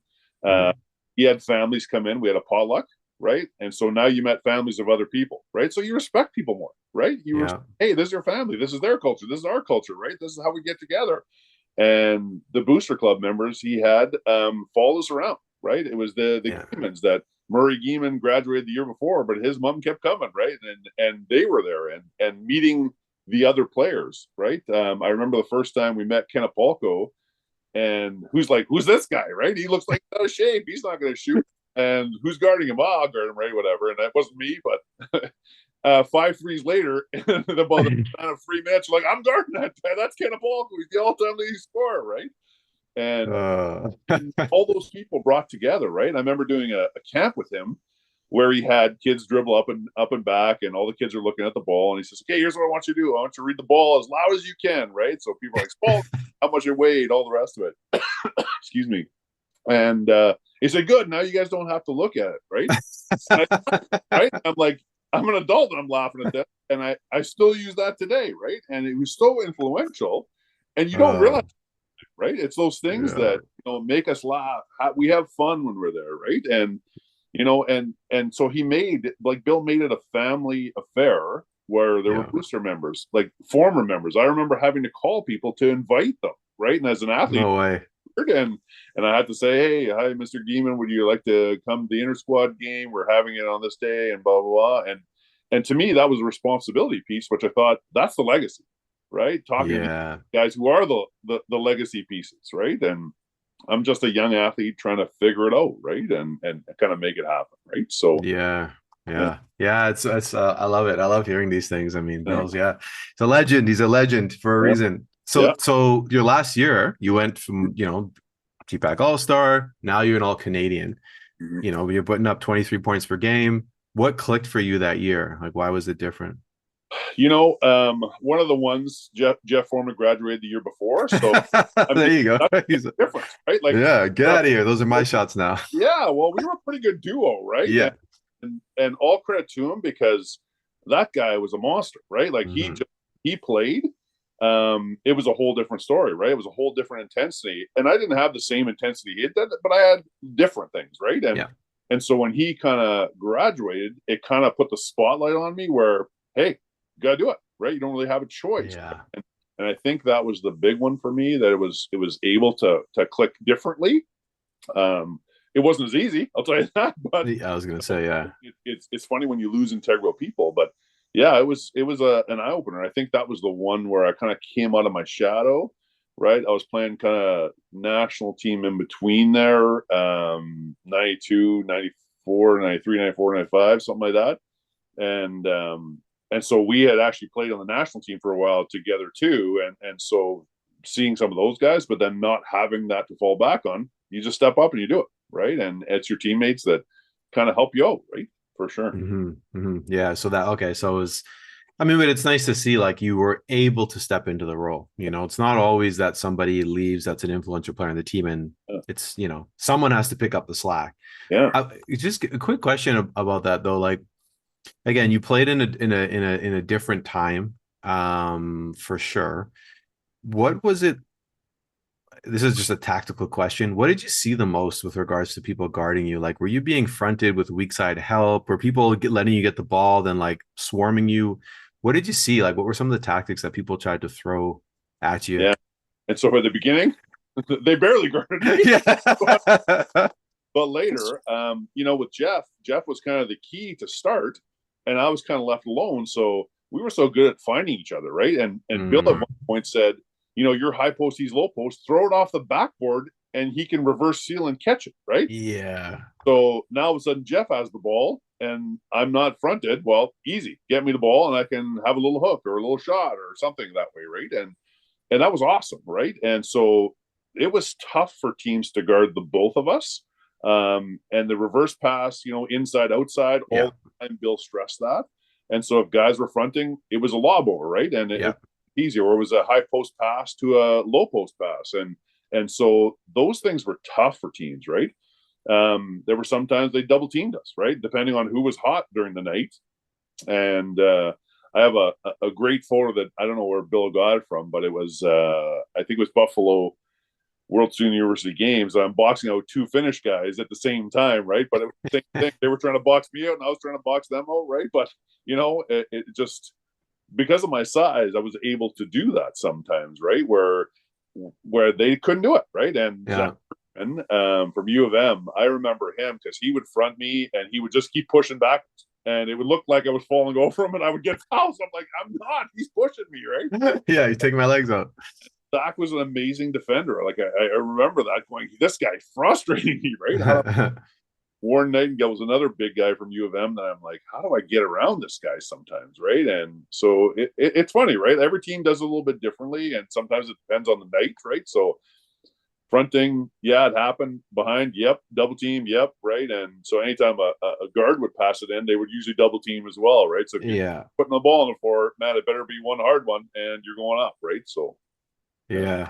He had families come in. We had a potluck, right? And so now you met families of other people, right? So you respect people more, right? Hey, this is your family. This is their culture. This is our culture, right? This is how we get together. And the Booster Club members, he had follow us around, right? It was the Geemans that Murray Geeman graduated the year before, but his mom kept coming, right? And they were there and meeting the other players, right? I remember the first time we met Kenapolko, and who's this guy, right? He looks like out of shape. He's not going to shoot. And who's guarding him? I'll guard him, right? Whatever. And that wasn't me, but 5 threes later, the ball on a free match, like I'm guarding that guy. That's Kenapolko. He's the all-time leading scorer, right? And all those people brought together, right? I remember doing a camp with him where he had kids dribble up and back, and all the kids are looking at the ball, and he says, "Okay, here's what I want you to do. I want you to read the ball as loud as you can," right? So people are like, "Oh, how much it weighed," all the rest of it. Excuse me. And he said, "Good. Now you guys don't have to look at it, right?" Right? I'm like, I'm an adult and I'm laughing at that, and I still use that today, right? And it was so influential, and you don't realize, right? It's those things that, you know, make us laugh. We have fun when we're there, right? And you know, and so he made, like, Bill made it a family affair where there were Booster members, like former members. I remember having to call people to invite them, right? And as an athlete, no way. And I had to say, "Hey, hi, Mr. Geeman, would you like to come to the inter-squad game? We're having it on this day," and blah, blah, blah. And to me, that was a responsibility piece, which I thought, that's the legacy, right? Talking to guys who are the legacy pieces, right? And I'm just a young athlete trying to figure it out, right? And kind of make it happen, right? So yeah. It's I love it. I love hearing these things. I mean, Bill's he's a legend. He's a legend for a reason. So your last year, you went from, you know, GPAC All-Star. Now you're an All-Canadian. You know, you're putting up 23 points per game. What clicked for you that year? Like, why was it different? You know, one of the ones, Jeff Foreman graduated the year before. So there you go. He's different, right? Like, get out of here. Those are my shots now. Yeah, well, we were a pretty good duo, right? Yeah. And all credit to him, because that guy was a monster, right? Like he played. It was a whole different story, right? It was a whole different intensity, and I didn't have the same intensity he did, but I had different things, right? And so when he kind of graduated, it kind of put the spotlight on me where, hey, you got to do it, right? You don't really have a choice. Yeah. And I think that was the big one for me, that it was able to click differently. It wasn't as easy, I'll tell you that. But I was going to say, yeah, it's funny when you lose integral people, but yeah, it was an eye opener. I think that was the one where I kind of came out of my shadow, right? I was playing kind of national team in between there, 92, 94, 93, 94, 95, something like that. And so we had actually played on the national team for a while together too. And so seeing some of those guys, but then not having that to fall back on, you just step up and you do it, right? And it's your teammates that kind of help you out, right? For sure. Yeah. So it was, I mean, but it's nice to see like you were able to step into the role. You know, it's not always that somebody leaves that's an influential player on the team, and it's, you know, someone has to pick up the slack. Yeah. Just a quick question about that though. Like, again, you played in a different time, for sure. What was it? This is just a tactical question. What did you see the most with regards to people guarding you? Like, were you being fronted with weak side help? Were people letting you get the ball, then like swarming you? What did you see? Like, what were some of the tactics that people tried to throw at you? Yeah. And so at the beginning, they barely guarded me. Yeah. But later, you know, with Jeff was kind of the key to start, and I was kind of left alone. So we were so good at finding each other, right? And Bill at one point said, you know, you're high post, he's low post, throw it off the backboard and he can reverse seal and catch it, right? Yeah. So now all of a sudden Jeff has the ball and I'm not fronted. Well, easy. Get me the ball and I can have a little hook or a little shot or something that way, right? And that was awesome, right? And so it was tough for teams to guard the both of us. And the reverse pass, you know, inside, outside, all the time, Bill stressed that. And so if guys were fronting, it was a lob over, right? And it easier, or it was a high post pass to a low post pass. And so those things were tough for teams, right? There were sometimes they double teamed us, right? Depending on who was hot during the night. And I have a great photo that I don't know where Bill got it from, but it was, I think it was Buffalo World Student University Games. I'm boxing out two Finnish guys at the same time, right? But it was the same thing. They were trying to box me out and I was trying to box them out, right? But, you know, it just, because of my size, I was able to do that sometimes, right? Where they couldn't do it, right? And from U of M, I remember him because he would front me and he would just keep pushing back, and it would look like I was falling over him, and I would get fouls. I'm like, I'm not. He's pushing me, right? Yeah, he's taking my legs out. Zach was an amazing defender. Like I remember that going, this guy frustrating me, right? Warren Nightingale was another big guy from U of M that I'm like, how do I get around this guy sometimes, right? And so it's funny, right? Every team does it a little bit differently, and sometimes it depends on the night, right? So fronting, yeah, it happened. Behind, yep. Double team, yep, right? And so anytime a guard would pass it in, they would usually double team as well, right? So if you're putting the ball on the floor, man, it better be one hard one, and you're going up, right? So yeah.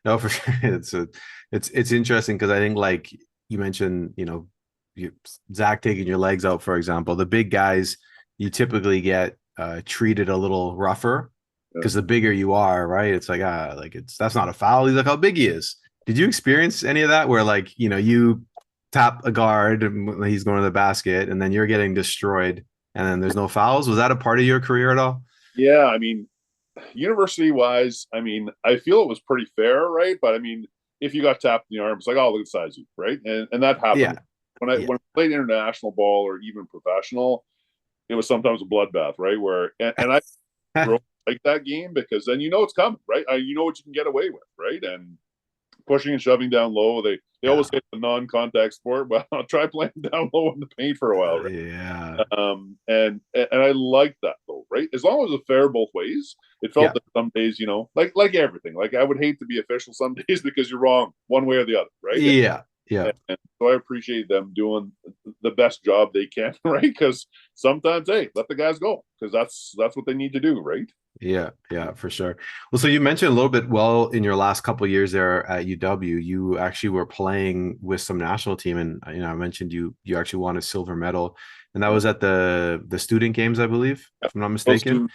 No, for sure. It's interesting because I think, like you mentioned, you know, Zach taking your legs out, for example, the big guys, you typically get treated a little rougher because the bigger you are, right? It's like, that's not a foul. He's like, how big he is. Did you experience any of that where, like, you know, you tap a guard and he's going to the basket and then you're getting destroyed and then there's no fouls? Was that a part of your career at all? Yeah, I mean, university wise, I mean, I feel it was pretty fair, right? But I mean, if you got tapped in the arm, it's like, oh, look at the size of you, right? And that happened. Yeah. When I played international ball or even professional, it was sometimes a bloodbath, right? Where and I like that game because then you know it's coming, right? You know what you can get away with, right? And pushing and shoving down low, they always say the non-contact sport. Well, I'll try playing down low in the paint for a while, right? And I like that though, right? As long as it was fair both ways. It felt that some days, you know, like everything. Like I would hate to be official some days because you're wrong one way or the other, right? Yeah. And so I appreciate them doing the best job they can, right? Because sometimes, hey, let the guys go because that's what they need to do, right? Yeah, for sure. Well, so you mentioned a little bit, well, in your last couple of years there at UW, you actually were playing with some national team, and you know, I mentioned you actually won a silver medal, and that was at the student games, I believe, if I'm not mistaken.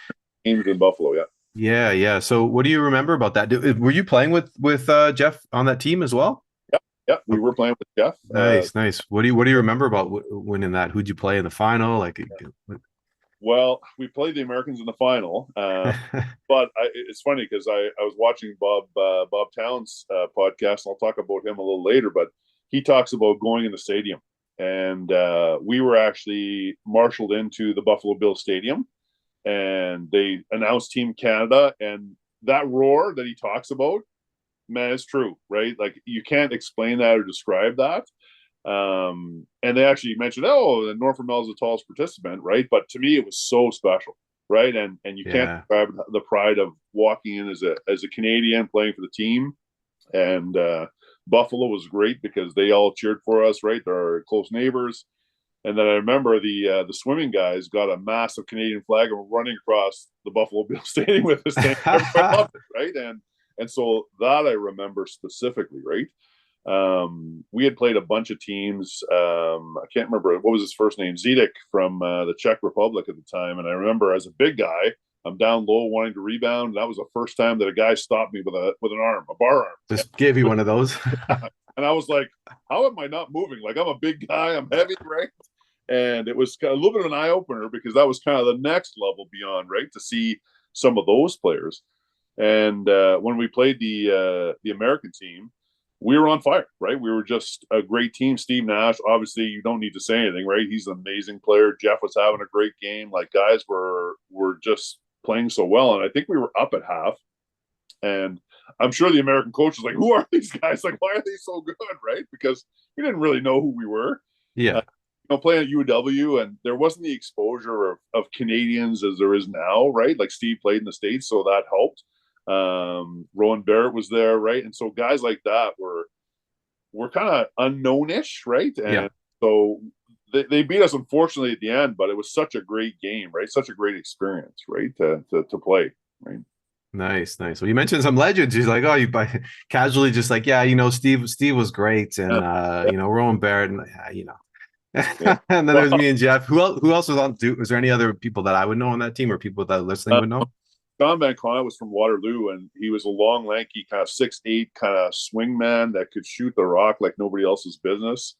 Games in Buffalo, Yeah. So what do you remember about that? Were you playing with Jeff on that team as well? Yeah, we were playing with Jeff. Nice. What do you remember about winning that? Who'd you play in the final? Like, Well, we played the Americans in the final, but it's funny because I was watching Bob Towns' podcast, and I'll talk about him a little later. But he talks about going in the stadium, and we were actually marshaled into the Buffalo Bills Stadium, and they announced Team Canada, and that roar that he talks about, man, it's true, right? Like you can't explain that or describe that. And they actually mentioned, oh, Norm Froemel is the tallest participant, right? But to me, it was so special, right? And you can't describe the pride of walking in as a Canadian playing for the team. And Buffalo was great because they all cheered for us, right? They're our close neighbors. And then I remember the swimming guys got a massive Canadian flag and were running across the Buffalo Bills Stadium with us. Everybody loved it, right? And so that I remember specifically, right? We had played a bunch of teams. I can't remember what was his first name, Zidek from the Czech Republic at the time. And I remember as a big guy, I'm down low wanting to rebound. And that was the first time that a guy stopped me with an arm, a bar arm. Just gave you one of those. And I was like, how am I not moving? Like I'm a big guy, I'm heavy, right? And it was a little bit of an eye opener because that was kind of the next level beyond, right? To see some of those players. And when we played the American team, we were on fire, right? We were just a great team. Steve Nash, obviously, you don't need to say anything, right? He's an amazing player. Jeff was having a great game. Like guys were just playing so well, and I think we were up at half. And I'm sure the American coach was like, "Who are these guys? Like, why are they so good?" Right? Because we didn't really know who we were. Yeah. Playing at UW, and there wasn't the exposure of Canadians as there is now, right? Like Steve played in the States, so that helped. Rowan Barrett was there, right? And so guys like that were kind of unknownish, right? And so they beat us unfortunately at the end, but it was such a great game, right? Such a great experience, right? To play, right? Nice. Well, you mentioned some legends. He's like, oh, you casually just like, yeah, Steve was great, and Rowan Barrett, and and then there's me and Jeff. Who else was on? Was there any other people that I would know on that team, or people that are listening would know? John Van Connett was from Waterloo, and he was a long, lanky, kind of 6'8", kind of swingman that could shoot the rock like nobody else's business.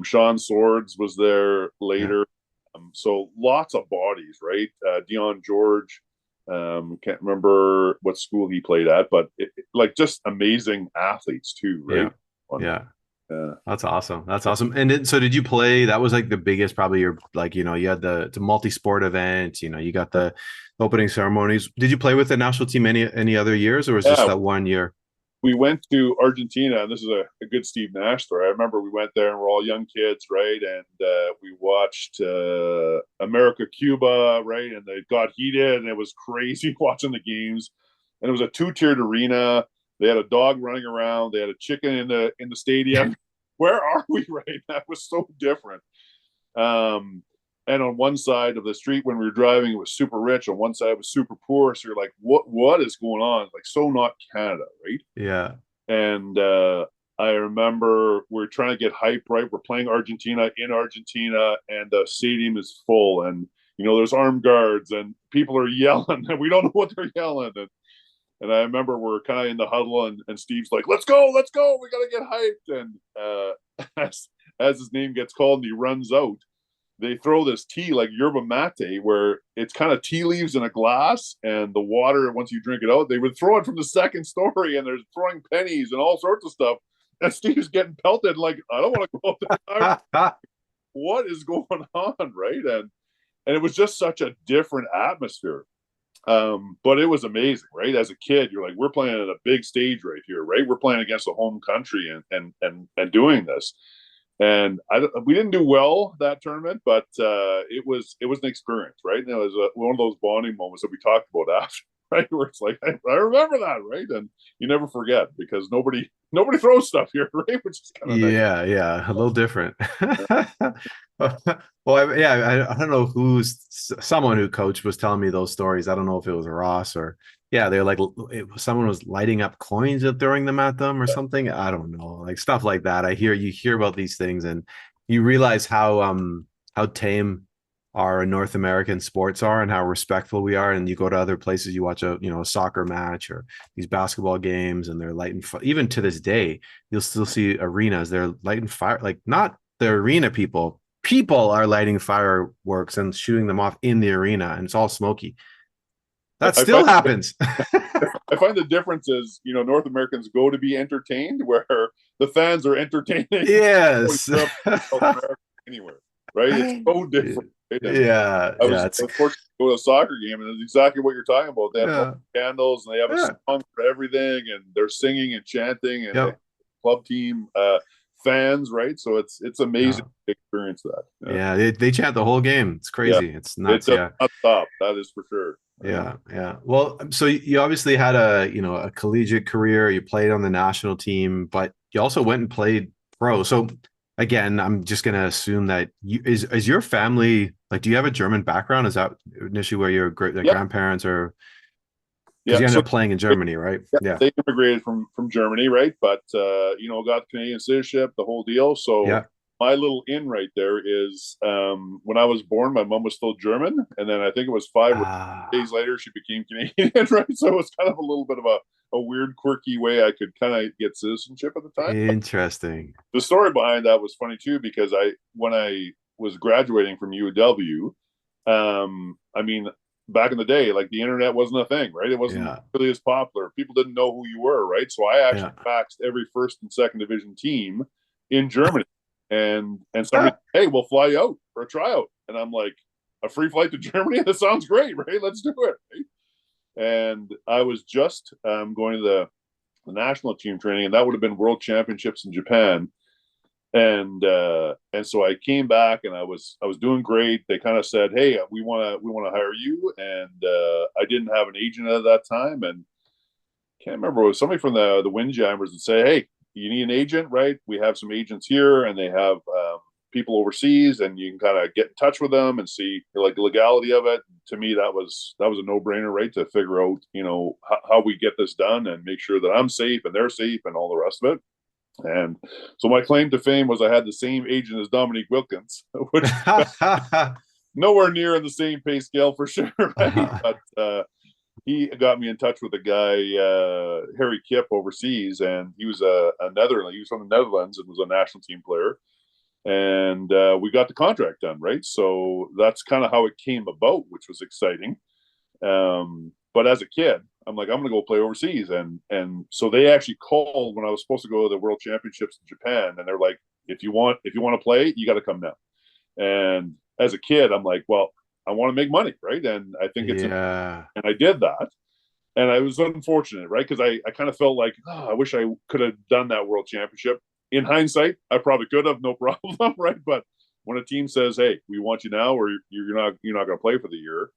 Sean Swords was there later. Yeah. So lots of bodies, right? Dion George, can't remember what school he played at, but like just amazing athletes too, right? Yeah. That's awesome. And so did you play? That was like the biggest, probably your, like, you had the multi-sport event, you got the opening ceremonies. Did you play with the national team any other years, or was just that 1 year? We went to Argentina, and this is a good Steve Nash story. I remember we went there and we're all young kids, right? And we watched America, Cuba, right? And it got heated, and it was crazy watching the games. And it was a 2-tiered arena. They had a dog running around. They had a chicken in the stadium. Where are we, right? That was so different. And on one side of the street when we were driving, it was super rich. On one side, it was super poor. So you're like, what is going on? Like, so not Canada, right? Yeah. And I remember we're trying to get hype, right? We're playing Argentina in Argentina, and the stadium is full. And, there's armed guards, and people are yelling, and we don't know what they're yelling. And I remember we're kind of in the huddle, and Steve's like, let's go. We got to get hyped. And as his name gets called and he runs out, they throw this tea like yerba mate, where it's kind of tea leaves in a glass, and the water, once you drink it out, they would throw it from the second story, and they're throwing pennies and all sorts of stuff. And Steve's getting pelted like, I don't want to go up there. What is going on, right? And it was just such a different atmosphere. But it was amazing, right? As a kid, you're like, we're playing at a big stage right here, right? We're playing against a home country and doing this. And we didn't do well that tournament, but it was an experience, right? And it was one of those bonding moments that we talked about after, right? Where it's like, I remember that, right? And you never forget, because nobody throws stuff here, right? Which is kind of nice. Yeah, a little different. Well, I don't know someone who coached was telling me those stories. I don't know if it was Ross or they're like, someone was lighting up coins and throwing them at them or something. I don't know, like stuff like that. You hear about these things, and you realize how tame our North American sports are and how respectful we are. And you go to other places, you watch a soccer match or these basketball games, and they're lighting even to this day, you'll still see arenas. They're lighting fire, like not the arena people. People are lighting fireworks and shooting them off in the arena, and it's all smoky. That still happens. I find the difference is, North Americans go to be entertained, where the fans are entertaining. Yes. Anywhere, right? It's so different. Right? I was fortunate to go to a soccer game, and it's exactly what you're talking about. They have candles, and they have a song for everything, and they're singing and chanting, and they have club team fans, right? So it's amazing to experience that. They chant the whole game. It's crazy. It's nuts. It's not stop. That is for sure. Yeah. Well, so you obviously had a collegiate career. You played on the national team, but you also went and played pro. So again, I'm just gonna assume that is your family, like, do you have a German background? Is that initially where your grandparents are? Because you ended up playing in Germany, right? Yeah, they immigrated from Germany, right? But got Canadian citizenship, the whole deal. So my little in right there is when I was born, my mom was still German, and then I think it was 5 days later she became Canadian, right? So it was kind of a little bit of a weird, quirky way I could kind of get citizenship at the time. Interesting. But the story behind that was funny too, because when I was graduating from UW, back in the day, like, the internet wasn't a thing, right? It wasn't really as popular. People didn't know who you were, right? So I actually faxed every first and second division team in Germany. And somebody, hey, we'll fly you out for a tryout. And I'm like, a free flight to Germany? That sounds great, right? Let's do it. Right? And I was just going to the national team training, and that would have been World Championships in Japan. And so I came back, and I was doing great. They kind of said, hey, we want to hire you. And I didn't have an agent at that time, and can't remember, it was somebody from the Windjammers that say, hey, you need an agent, right? We have some agents here, and they have people overseas, and you can kind of get in touch with them and see, like, the legality of it. To me, that was a no-brainer, right? To figure out, how we get this done and make sure that I'm safe and they're safe and all the rest of it. And so my claim to fame was I had the same agent as Dominique Wilkins, which nowhere near in the same pay scale for sure, right? But he got me in touch with a guy, Harry Kipp, overseas, and he was a Netherlands. He was from the Netherlands and was a national team player. And we got the contract done, right? So that's kind of how it came about, which was exciting. But as a kid, I'm like, I'm going to go play overseas. And so they actually called when I was supposed to go to the World Championships in Japan. And they're like, if you want to play, you got to come now. And as a kid, I'm like, well, I want to make money, right? And I think it's and I did that. And I was unfortunate, right? Because I kind of felt like, I wish I could have done that World Championship. In hindsight, I probably could have, no problem, right? But when a team says, hey, we want you now, or you're not going to play for the year,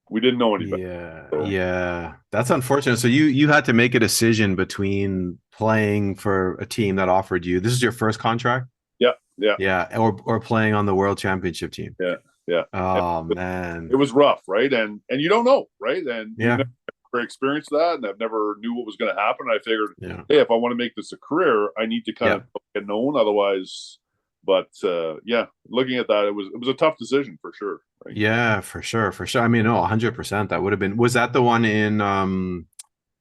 we didn't know any better. Yeah. That's unfortunate. So you had to make a decision between playing for a team that offered you, this is your first contract? Yeah. Or playing on the World Championship team. Yeah. Oh, man. It was rough, right? And you don't know, right? And you never experienced that, and I've never knew what was going to happen. I figured, hey, if I want to make this a career, I need to kind of get known, otherwise. But looking at that, it was a tough decision for sure. Right? Yeah, for sure. I mean, no, 100%. That would have been. Was that the one in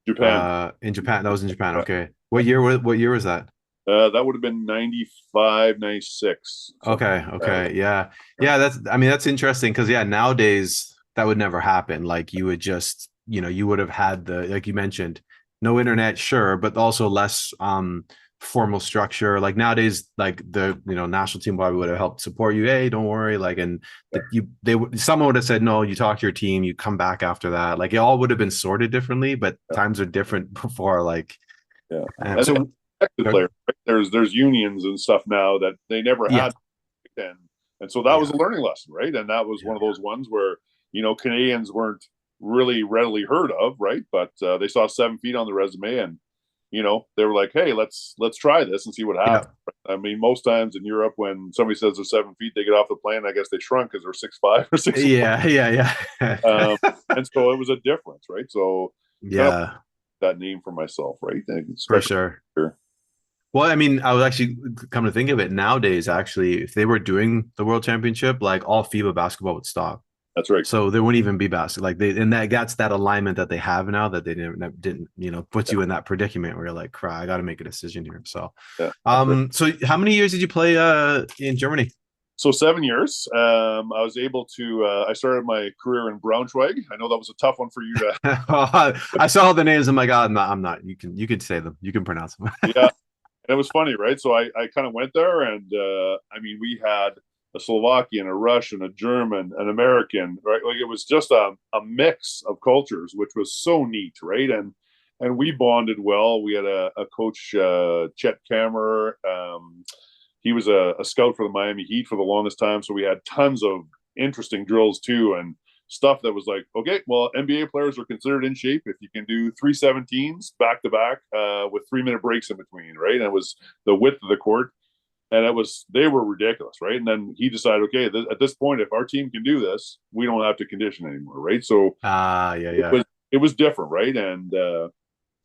Japan? In Japan, that was in Japan. Okay, what year was that? That would have been 95, 96. Okay. Yeah. That's interesting, because nowadays that would never happen. Like, you would just, you would have had like you mentioned, no internet, sure, but also less formal structure. Like nowadays, like the national team probably would have helped support you. Hey, don't worry. Like, and someone would have said, no, you talk to your team, you come back after that. Like, it all would have been sorted differently, but times are different before. Like, so. Player, right? There's unions and stuff now that they never had, and so that was a learning lesson, right? And that was one of those ones where Canadians weren't really readily heard of, right? But they saw 7 feet on the resume, and they were like, hey, let's try this and see what happens. I mean, most times in Europe, when somebody says they're 7 feet, they get off the plane. I guess they shrunk because they're 6'5" or 6'4". And so it was a difference, right? So that name for myself, right? For sure. Well, I mean, I was actually come to think of it nowadays, actually, if they were doing the World Championship, like all FIBA basketball would stop. That's right. So there wouldn't even be basketball. Like that's that alignment that they have now that they didn't, puts you in that predicament where you're like, cry, I got to make a decision here. So, Yeah, that's right. so how many years did you play in Germany? So 7 years. I was able to. I started my career in Braunschweig. I know that was a tough one for you to. I saw all the names. I'm like, oh, I'm not. You can say them. You can pronounce them. Yeah, and it was funny, right? So I kind of went there, and I mean, we had a Slovakian, a Russian, a German, an American, right? Like it was just a mix of cultures, which was so neat, right? And we bonded well. We had a coach, Chet Kammerer. He was a scout for the Miami Heat for the longest time, so we had tons of interesting drills too, and stuff that was like, okay, well, NBA players are considered in shape if you can do 317s back to back with 3 minute breaks in between, right? And it was the width of the court, and they were ridiculous, right? And then he decided, okay, at this point, if our team can do this, we don't have to condition anymore, right? So yeah. it was different, right? And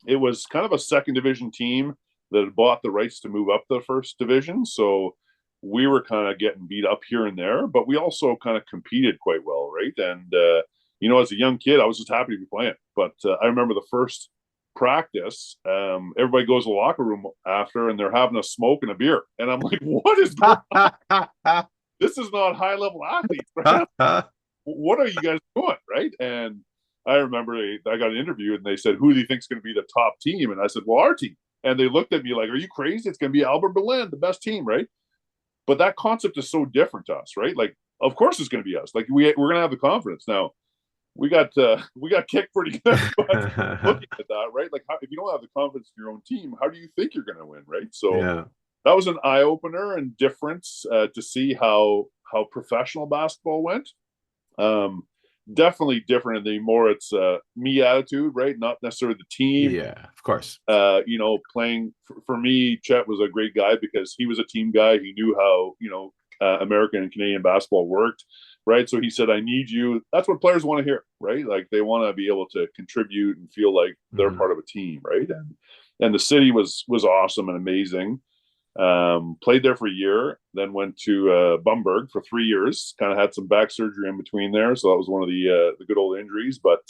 it was kind of a second division team that had bought the rights to move up the first division. So we were kind of getting beat up here and there, but we also kind of competed quite well, right? And as a young kid, I was just happy to be playing. But I remember the first practice, everybody goes to the locker room after, and they're having a smoke and a beer, and I'm like, "What is going on? This is not high level athletes, right? What are you guys doing, right?" And I remember I got an interview, and they said, "Who do you think is going to be the top team?" And I said, "Well, our team." And they looked at me like, "Are you crazy? It's going to be Albert Berlin, the best team, right?" But that concept is so different to us, right? Like, of course it's going to be us. Like we're going to have the confidence. Now, we got kicked pretty good, but looking at that, right? Like, if you don't have the confidence in your own team, how do you think you're going to win, right? So Yeah. that was an eye opener and difference to see how professional basketball went. Definitely different in the more it's me attitude, right? Not necessarily the team. Yeah, of course. Playing for me, Chet was a great guy because he was a team guy. He knew how American and Canadian basketball worked, right? So he said, "I need you." That's what players want to hear, right? Like they want to be able to contribute and feel like they're part of a team, right? And the city was awesome and amazing. Played there for a year, then went to Bamberg for 3 years. Kind of had some back surgery in between there, so that was one of the good old injuries. But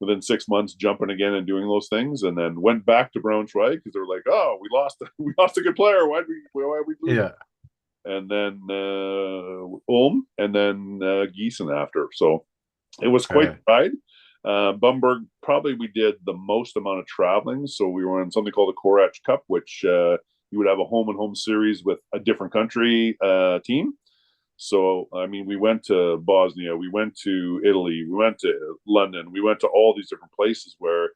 within 6 months, jumping again and doing those things, and then went back to Braunschweig because they were like, "Oh, we lost a good player. Why we lose?" Yeah. And then Ulm, and then Gießen after. So it was quite a ride. Bamberg, probably we did the most amount of traveling. So we were in something called the Korach Cup, which you would have a home and home series with a different country team. So, I mean, we went to Bosnia, we went to Italy, we went to London, we went to all these different places where,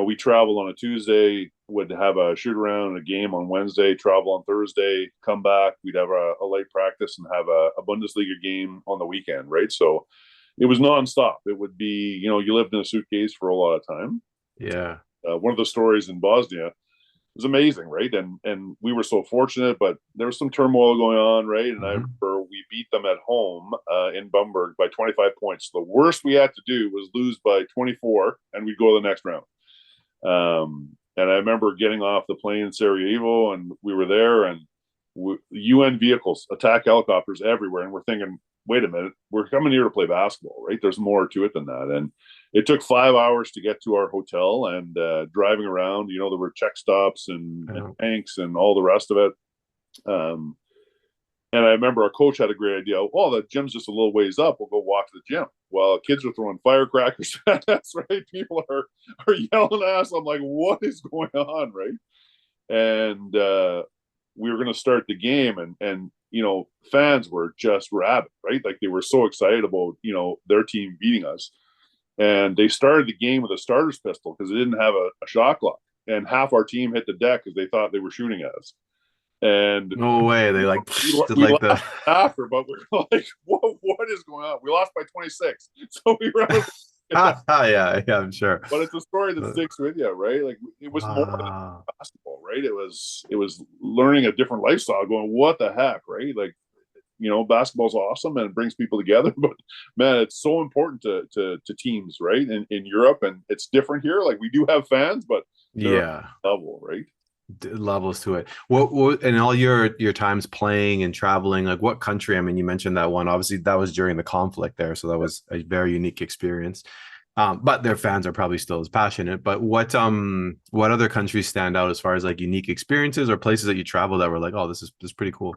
we traveled on a Tuesday, would have a shoot around, a game on Wednesday, travel on Thursday, come back, we'd have a light practice and have a Bundesliga game on the weekend, right? So it was nonstop. It would be, you lived in a suitcase for a lot of time. Yeah. One of the stories in Bosnia was amazing, right? And we were so fortunate, but there was some turmoil going on, right? And I remember we beat them at home in Bamberg by 25 points. The worst we had to do was lose by 24, and we'd go to the next round. And I remember getting off the plane in Sarajevo, and we were there, and UN vehicles, attack helicopters everywhere, and we're thinking, wait a minute, we're coming here to play basketball, right? There's more to it than that. And it took 5 hours to get to our hotel, and driving around, there were check stops and tanks and all the rest of it. And I remember our coach had a great idea. Oh, the gym's just a little ways up. We'll go walk to the gym. Well, kids are throwing firecrackers. That's right. People are yelling at us. I'm like, what is going on, right? And we were going to start the game, and fans were just rabid, right? Like they were so excited about their team beating us. And they started the game with a starter's pistol because they didn't have a shot clock. And half our team hit the deck because they thought they were shooting at us. And no way, they like we like the after, but we're like, what is going on? We lost by 26, so we were yeah, I'm sure. But it's a story that sticks with you, right? Like it was more than basketball, right? It was learning a different lifestyle. Going, what the heck, right? Like basketball's awesome and it brings people together, but man, it's so important to teams, right? In Europe, and it's different here. Like we do have fans, but yeah, level, right? levels to it. What in all your times playing and traveling, like what country? I mean, you mentioned that one. Obviously, that was during the conflict there, so that was a very unique experience. But their fans are probably still as passionate. But what other countries stand out as far as like unique experiences or places that you travel that were like, oh, this is pretty cool?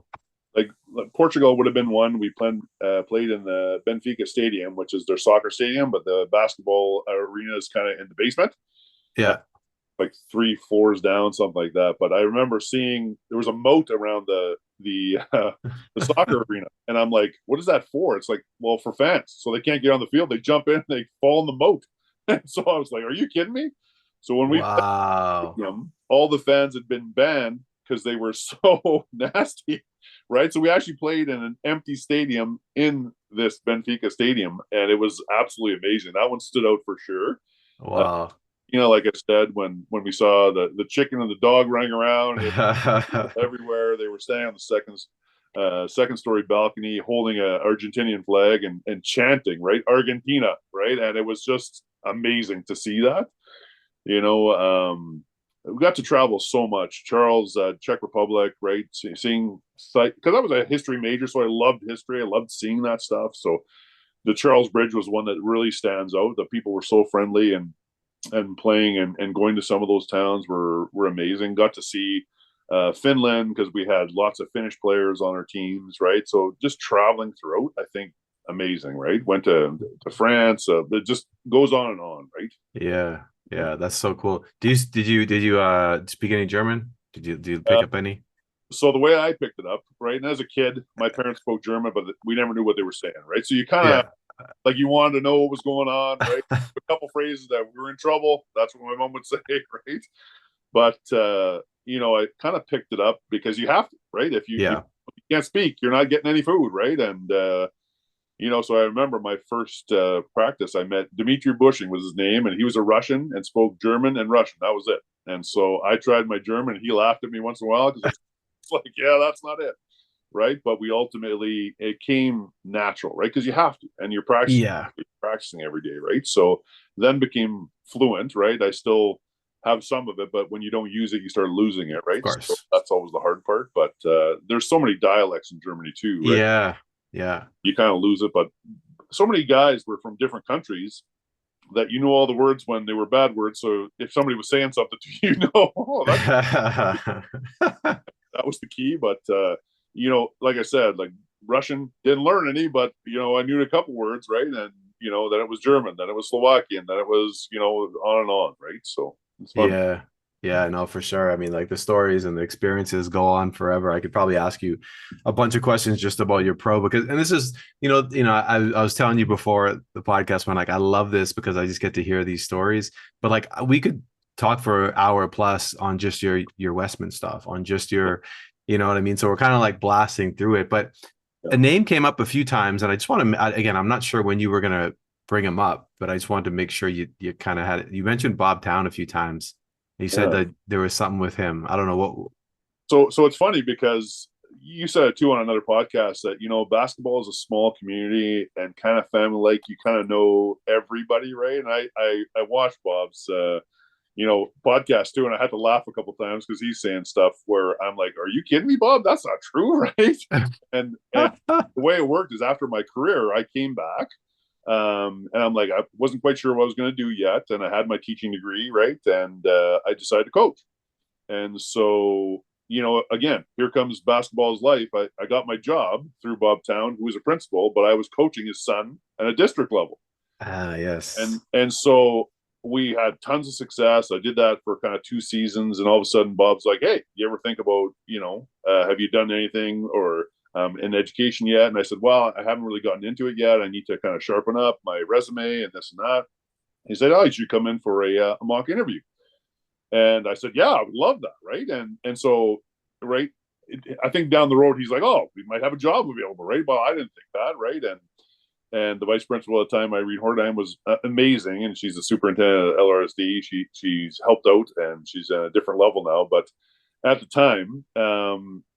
Like Portugal would have been one. We played in the Benfica Stadium, which is their soccer stadium, but the basketball arena is kind of in the basement. Uh, Yeah. like 3 floors down, something like that. But I remember seeing there was a moat around the soccer arena, and I'm like, "What is that for?" It's like, well, for fans, so they can't get on the field. They jump in, they fall in the moat. And so I was like, "Are you kidding me?" So when we Wow. all the fans had been banned because they were so nasty, right? So we actually played in an empty stadium in this Benfica stadium, and it was absolutely amazing. That one stood out for sure. Wow. Like I said, when we saw the chicken and the dog running around everywhere, they were staying on the second story balcony, holding a Argentinian flag and chanting, right, Argentina, right, and it was just amazing to see that. You know, we got to travel so much. Charles, Czech Republic, right, seeing site because I was a history major, so I loved history. I loved seeing that stuff. So the Charles Bridge was one that really stands out. The people were so friendly and playing and going to some of those towns were amazing. Got to see Finland because we had lots of Finnish players on our teams, right? So just traveling throughout, I think amazing, right? Went to France. It just goes on, right? Yeah. Yeah. That's so cool. Did you speak any German? Did you pick Uh, up any? so the way I picked it up, right? And as a kid, my parents spoke German, but we never knew what they were saying, right? So you kind of Yeah. like you wanted to know what was going on, right? A couple phrases that we were in trouble. That's what my mom would say, right? But I kind of picked it up because you have to, right? If Yeah. you can't speak, you're not getting any food, right? And so I remember my first practice. I met Dmitry Bushing was his name, and he was a Russian and spoke German and Russian. That was it. And so I tried my German, and he laughed at me once in a while because it's like, yeah, that's not it, right? But we ultimately it came natural, right? Because you have to, and Yeah. you're practicing every day, right? So then became fluent, right? I still have some of it, but when you don't use it, you start losing it, Of right? So course. that's always the hard part. But there's so many dialects in Germany too, right? Yeah. Yeah. You kind of lose it, but so many guys were from different countries that you know all the words when they were bad words. So if somebody was saying something to you, oh, that was the key. But like I said, like Russian didn't learn any, but I knew a couple words, right? And then it was German, then it was Slovakian, then it was on and on, right? So it's fun. Yeah. Yeah, no, for sure. I mean, like the stories and the experiences go on forever. I could probably ask you a bunch of questions just about your pro because, and this is, I was telling you before the podcast when like I love this because I just get to hear these stories. But like we could talk for an hour plus on just your Westman stuff, on just your, you know what I mean? So we're kind of like blasting through it. But Yeah. a name came up a few times, and I just want to again, I'm not sure when you were gonna bring him up, but I just wanted to make sure you kind of had it. You mentioned Bob Town a few times. You said Yeah. that there was something with him. I don't know what. So it's funny because you said it too on another podcast that basketball is a small community and kind of family like you kind of know everybody, right? And I watched Bob's podcast too, and I had to laugh a couple times because he's saying stuff where I'm like, "Are you kidding me, Bob? That's not true, right?" And the way it worked is after my career, I came back. And I'm like, I wasn't quite sure what I was going to do yet. And I had my teaching degree, right? And I decided to coach. And so, again, here comes basketball's life. I got my job through Bob Town, who was a principal, but I was coaching his son at a district level. Ah, yes. And so we had tons of success. I did that for kind of 2 seasons. And all of a sudden, Bob's like, hey, you ever think about, have you done anything or in education yet? And I said, well, I haven't really gotten into it yet. I need to kind of sharpen up my resume and this and that. He said, oh, you should come in for a mock interview. And I said, yeah, I would love that. Right. And so, right. I think down the road, he's like, oh, we might have a job available. Right. Well, I didn't think that. Right. And the vice principal at the time, Irene Hordheim, was amazing. And she's the superintendent at LRSD. She's helped out and she's at a different level now. But at the time,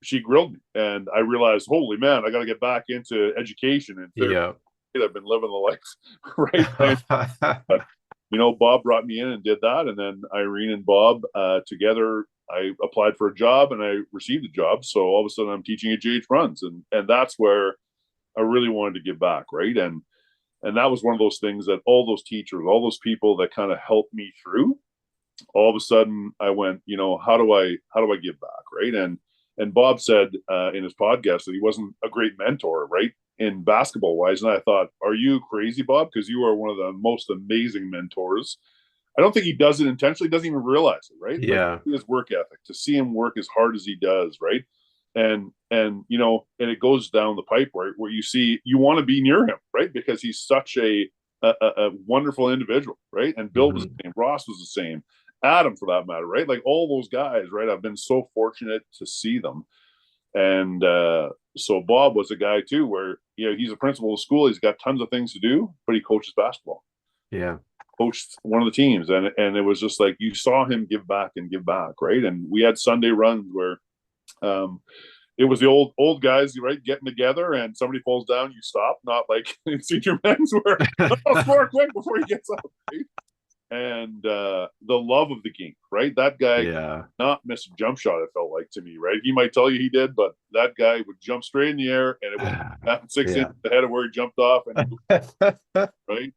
she grilled me. And I realized, holy man, I got to get back into education. And Yeah. I've been living the life, right? But, Bob brought me in and did that. And then Irene and Bob together I applied for a job and I received a job. So all of a sudden I'm teaching at GH Bruns, and that's where I really wanted to give back, right? And that was one of those things that all those teachers, all those people that kind of helped me through, all of a sudden I went, how do I give back, right? And Bob said in his podcast that he wasn't a great mentor, right, in basketball wise. And I thought, are you crazy, Bob? Because you are one of the most amazing mentors. I don't think he does it intentionally, doesn't even realize it, right? Yeah. Like, his work ethic, to see him work as hard as he does, right? And it goes down the pipe, right, where you want to be near him, right? Because he's such a wonderful individual, right? And Bill was the same, Ross was the same, Adam for that matter, right? Like all those guys, right? I've been so fortunate to see them. And so Bob was a guy too, where he's a principal of school, he's got tons of things to do, but he coaches basketball. Yeah. Coached one of the teams, and it was just like you saw him give back, right? And we had Sunday runs where it was the old guys, right, getting together, and somebody falls down, you stop, not like in senior men's where score quick before he gets up, right? And the love of the game, right? That guy not miss a jump shot, it felt like to me, right? He might tell you he did, but that guy would jump straight in the air and it would 6 inches ahead of where he jumped off, and right?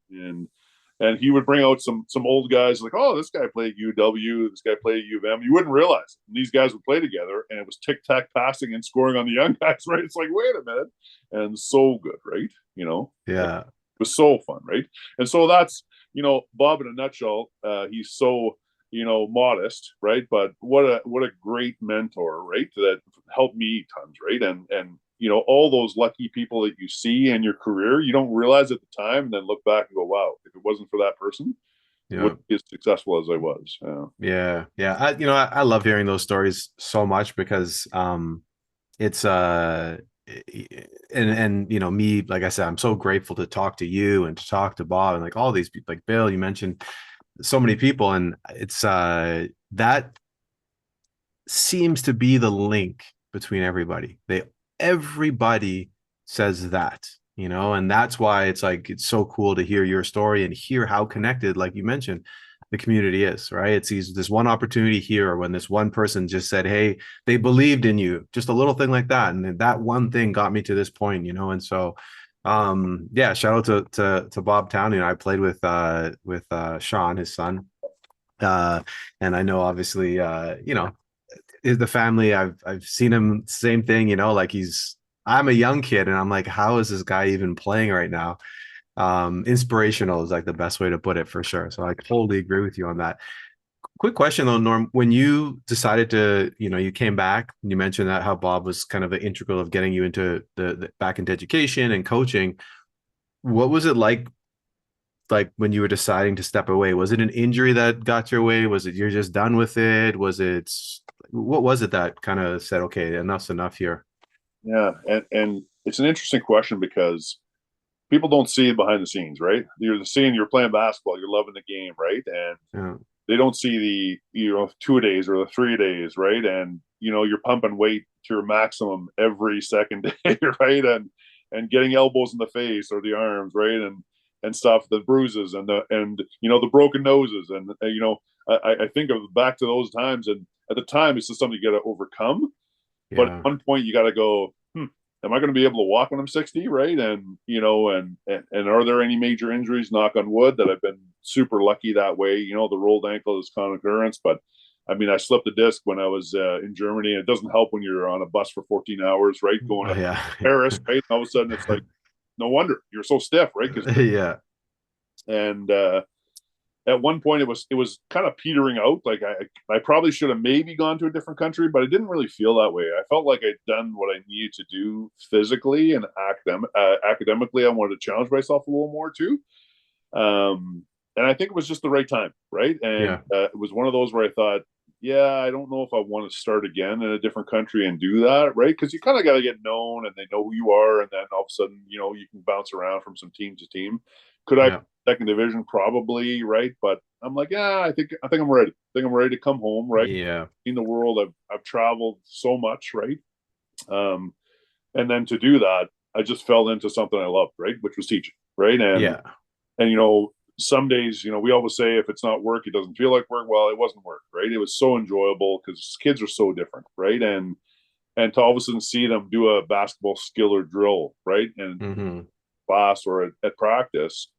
And he would bring out some old guys like, oh, this guy played UW, this guy played U of M. You wouldn't realize it. And these guys would play together, and it was tic-tac passing and scoring on the young guys, right? It's like, wait a minute. And so good, right? Yeah. It was so fun, right? And so that's, Bob in a nutshell. He's so, modest, right? But what a great mentor, right? That helped me tons, right? And all those lucky people that you see in your career, you don't realize at the time, and then look back and go, wow, if it wasn't for that person, wouldn't be as successful as I was. Yeah. I love hearing those stories so much because it's and me, like I said, I'm so grateful to talk to you and to talk to Bob and like all these people, like Bill, you mentioned so many people, and it's that seems to be the link between everybody. Everybody says that, and that's why it's like, it's so cool to hear your story and hear how connected, like you mentioned, the community is, right? It's this one opportunity here, or when this one person just said, hey, they believed in you, just a little thing like that, and that one thing got me to this point, and so shout out to Bob Towney. I played with Sean, his son, and I know obviously the family, I've seen him, same thing, like I'm a young kid and I'm like, how is this guy even playing right now? Inspirational is like the best way to put it, for sure. So I totally agree with you on that. Quick question though, Norm, when you decided to, you came back and you mentioned that how Bob was kind of an integral of getting you into the back into education and coaching, what was it like when you were deciding to step away? Was it an injury that got your way? Was it you're just done with it? What was it that kind of said, okay, enough's enough here? Yeah, and it's an interesting question because people don't see it behind the scenes, right? You're seeing you're playing basketball, you're loving the game, right? And they don't see the 2 days or the 3 days, right? And you're pumping weight to your maximum every second day, right? And getting elbows in the face or the arms, right? And stuff, the bruises and the broken noses, and I think of back to those times, and at the time it's just something you got to overcome. Yeah. But at one point you got to go, am I going to be able to walk when I'm 60, right? And and are there any major injuries? Knock on wood, that I've been super lucky that way. The rolled ankle is common occurrence, but I mean, I slipped a disc when I was in Germany. And it doesn't help when you're on a bus for 14 hours, right? Going to Paris, right? And all of a sudden it's like, no wonder you're so stiff, right? Yeah. And at one point it was kind of petering out. Like I probably should have maybe gone to a different country, but I didn't really feel that way. I felt like I'd done what I needed to do physically and academically. I wanted to challenge myself a little more too. And I think it was just the right time, right? And it was one of those where I thought, I don't know if I want to start again in a different country and do that, right? Because you kind of got to get known and they know who you are, and then all of a sudden, you can bounce around from some team to team. Could I second division? Probably, right? But I'm like, I think I'm ready. I think I'm ready to come home, right? Yeah. In the world, I've traveled so much, right? And then to do that, I just fell into something I loved, right? Which was teaching, right? And some days, we always say if it's not work, it doesn't feel like work. Well, it wasn't work, right? It was so enjoyable because kids are so different, right? And to all of a sudden see them do a basketball skill or drill, right? And class or at practice,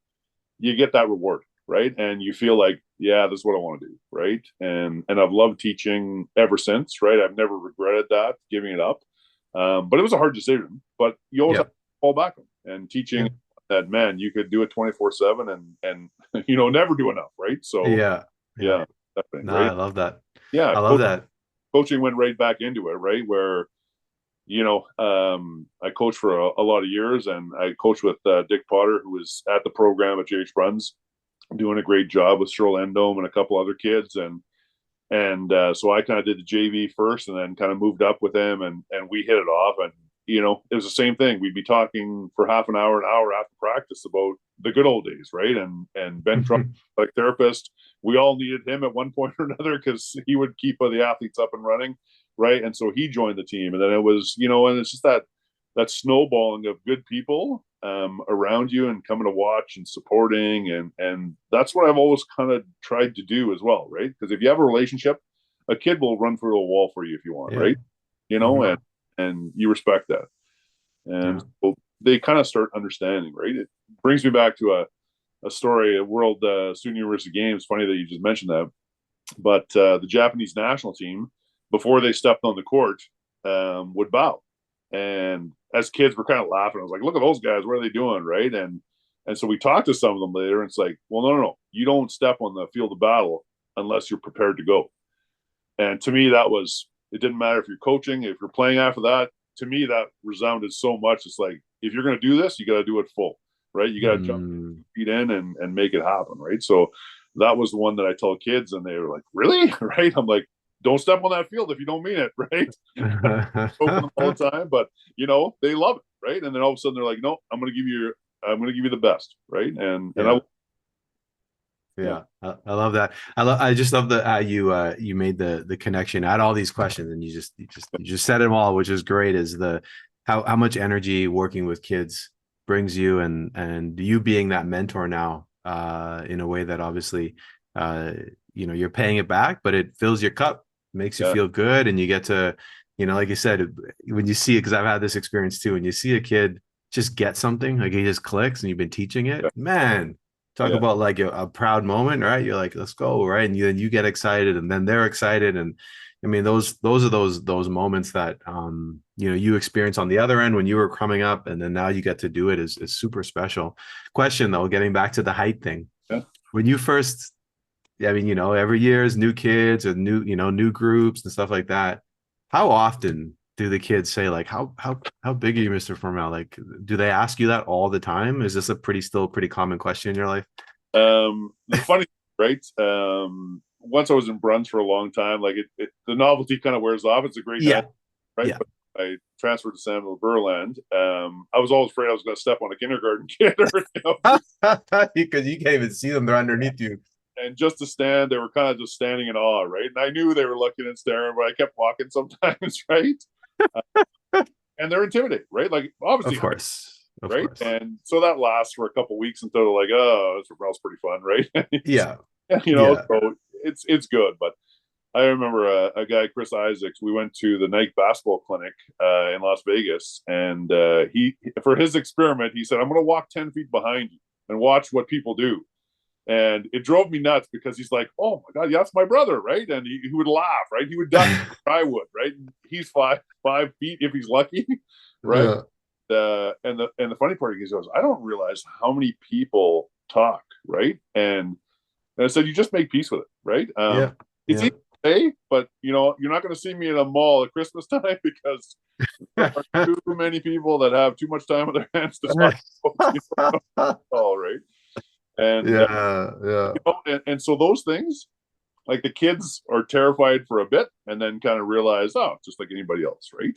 you get that reward, right? And you feel like, yeah, this is what I want to do, right? And I've loved teaching ever since, right? I've never regretted that, giving it up. But it was a hard decision, but you always have to fall back on. And teaching that, man, you could do it 24/7 and never do enough, right? So yeah, definitely, no, right? I love that. Yeah, I love that. Coaching went right back into it, right? Where I coached for a lot of years, and I coached with Dick Potter, who was at the program at JH Bruns, doing a great job with Cheryl Endome and a couple other kids, and so I kind of did the JV first, and then kind of moved up with him, and we hit it off, and it was the same thing. We'd be talking for half an hour after practice about the good old days, right? And Ben Trump, like therapist, we all needed him at one point or another because he would keep the athletes up and running, right? And so he joined the team, and then it was, and it's just that snowballing of good people around you and coming to watch and supporting, and that's what I've always kind of tried to do as well, right? Because if you have a relationship, a kid will run through a wall for you if you want, right? And you respect that, and so they kind of start understanding, right? It brings me back to a story, a World Student University Games. Funny that you just mentioned that, but the Japanese national team, before they stepped on the court, would bow. And as kids, we're kind of laughing. I was like, look at those guys. What are they doing, right? And so we talked to some of them later, and it's like, well, no. You don't step on the field of battle unless you're prepared to go. And to me, it didn't matter if you're coaching, if you're playing after that. To me, that resounded so much. It's like, if you're going to do this, you got to do it full, right? You got to jump feet in and make it happen, right? So that was the one that I told kids, and they were like, really? Right? I'm like, don't step on that field if you don't mean it, right? Open all the time, but they love it, right? And then all of a sudden they're like, no, I'm going to give you the best, right? I love that. I just love how you made the connection. I had all these questions, and you just said them all, which is great. Is how much energy working with kids brings you, and you being that mentor now, in a way that obviously, you're paying it back, but it fills your cup, makes you feel good, and you get to, like you said, when you see it, because I've had this experience too, when you see a kid just get something, like he just clicks, and you've been teaching it, man. Talk about like a proud moment, right? You're like, let's go, right? And then you get excited, and then they're excited, and I mean, those are those moments that you experience on the other end when you were coming up, and then now you get to do it is super special. Question though, getting back to the height thing, when you first, I mean, every year is new kids and new groups and stuff like that. How often do the kids say like, how big are you, Mr. Froemel? Like, do they ask you that all the time? Is this still a pretty common question in your life? The funny, right? Once I was in Bruns for a long time, like the novelty kind of wears off. It's a great time, right? Yeah. But I transferred to San Berland. I was always afraid I was going to step on a kindergarten kid, because you can't even see them; they're underneath you. And just to stand, they were kind of just standing in awe, right? And I knew they were looking and staring, but I kept walking sometimes, right? And they're intimidated, right? Like, obviously, of course. And so that lasts for a couple of weeks until they're like, oh, this is pretty fun, right? So it's good. But I remember a guy, Chris Isaacs, we went to the Nike basketball clinic in Las Vegas, and he, for his experiment, he said, I'm going to walk 10 feet behind you and watch what people do. And it drove me nuts because he's like, oh my God, yeah, that's my brother, right? And he would laugh, right? He would duck, I would, right? And he's 5 feet if he's lucky, right? And the funny part, he goes, I don't realize how many people talk, right? And I said, you just make peace with it, right? It's easy to say, but you're not going to see me in a mall at Christmas time because there are too many people that have too much time on their hands to talk. All right. And and so those things, like the kids are terrified for a bit and then kind of realize, oh, just like anybody else, right?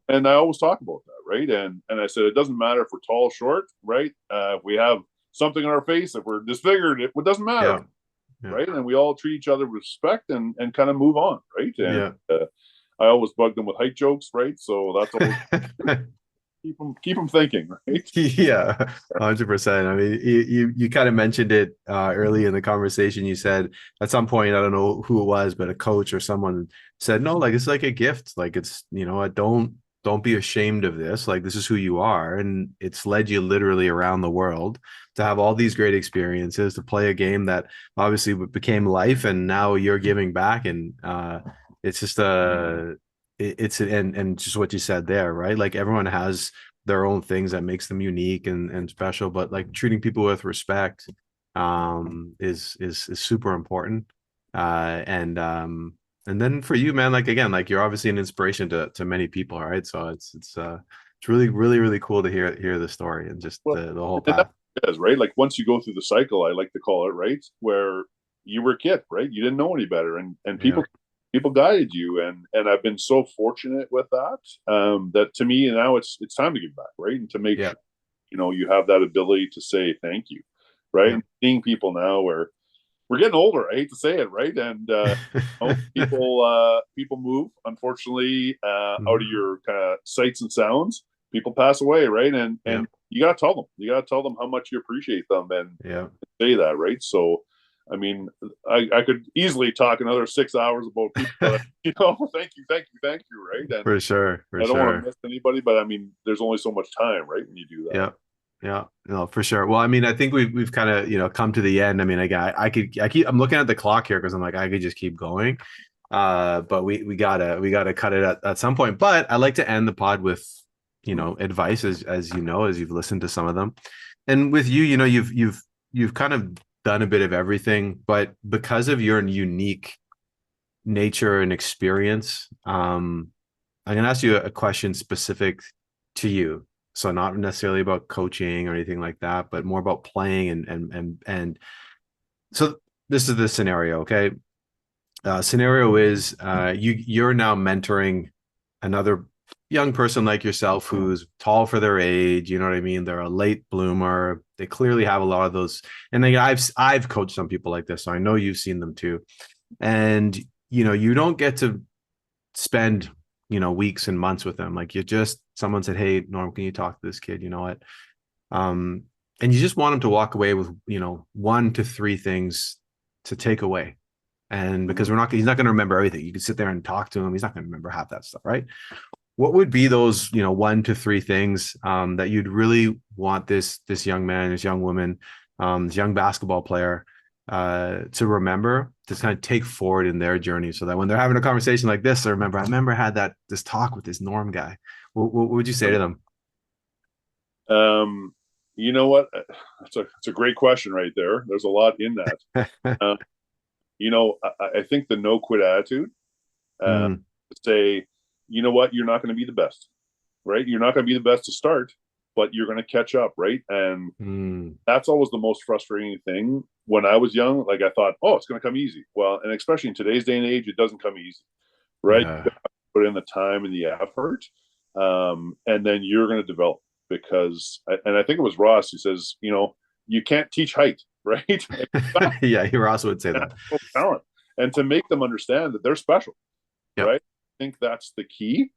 And I always talk about that, right? And I said, it doesn't matter if we're tall, short, right? If we have something on our face, if we're disfigured, it doesn't matter, right? And we all treat each other with respect and kind of move on, right? And I always bug them with height jokes, right? So that's always keep them thinking, right? Yeah, 100%. I mean, you kind of mentioned it early in the conversation. You said at some point, I don't know who it was, but a coach or someone said, no, like it's like a gift. Like it's, don't be ashamed of this. Like this is who you are. And it's led you literally around the world to have all these great experiences, to play a game that obviously became life, and now you're giving back. And it's just it's and just what you said there, right? Like everyone has their own things that makes them unique and special, but like treating people with respect is super important. And then for you, man, like again, like you're obviously an inspiration to many people, right? So it's really really cool to hear the story and just Well, the whole and path. that is right. Like once you go through the cycle, I like to call it, right, where you were a kid, right? You didn't know any better, and Yeah. people guided you, and I've been so fortunate with that. That to me now it's time to give back, right, and to make Yeah. sure you have that ability to say thank you, right? Yeah. And seeing people now where we're getting older. I hate to say it, right? And people move, unfortunately, out of Mhm. your kind of sights and sounds. People pass away, right? And Yeah. you gotta tell them. You gotta tell them how much you appreciate them and Yeah. say that, right? So, I mean, I could easily talk another 6 hours about people, but thank you, right? And For sure. For I don't want to sure. miss anybody, but I mean, there's only so much time, right, when you do that. Yeah. Yeah, no, for sure. Well, I mean, I think we've kind of, come to the end. I mean, I'm looking at the clock here because I'm like, I could just keep going. But we gotta cut it at some point. But I like to end the pod with, advice as you've listened to some of them. And with you, you've kind of done a bit of everything, but because of your unique nature and experience, I'm gonna ask you a question specific to you. So not necessarily about coaching or anything like that, but more about playing and so this is the scenario, okay? Scenario is you're now mentoring another young person like yourself who's tall for their age. You know what I mean? They're a late bloomer. They clearly have a lot of those. And then I've coached some people like this, so I know you've seen them too. And you don't get to spend weeks and months with them. Like someone said, hey Norm, can you talk to this kid? You know what? And you just want him to walk away with 1 to 3 things to take away. And because he's not going to remember everything. You can sit there and talk to him, he's not going to remember half that stuff, right? What would be those 1 to 3 things that you'd really want this young man, this young woman, this young basketball player to remember, to kind of take forward in their journey, so that when they're having a conversation like this, I remember I had this talk with this Norm guy. What would you say to them? You know what? It's a great question right there. There's a lot in that. I think the no quit attitude, Mm, say, you know what, you're not going to be the best, right? You're not going to be the best to start, but you're going to catch up, right? And that's always the most frustrating thing. When I was young, like I thought, oh, it's going to come easy. Well, and especially in today's day and age, it doesn't come easy, right? yeah. You have to put in the time and the effort, and then you're going to develop. Because, and I think it was Ross who says, you can't teach height, right? Yeah, Ross would say that. Talent, and to make them understand that they're special, Yep. right? I think that's the key.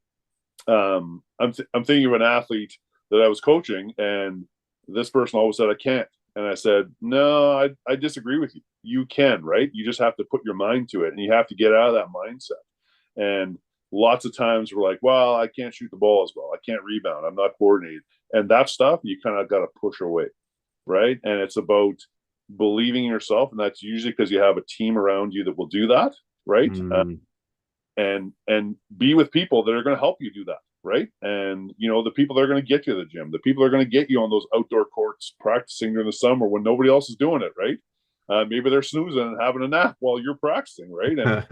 I'm thinking of an athlete that I was coaching, and this person always said, I can't. And I said, no, I disagree with you. You can, right? You just have to put your mind to it, and you have to get out of that mindset. And lots of times we're like, well, I can't shoot the ball as well. I can't rebound. I'm not coordinated. And that stuff you kind of got to push away, right? And it's about believing in yourself. And that's usually because you have a team around you that will do that, right? And be with people that are going to help you do that, right? And the people that are going to get you to the gym, the people that are going to get you on those outdoor courts practicing during the summer when nobody else is doing it, right? Maybe they're snoozing and having a nap while you're practicing, right? And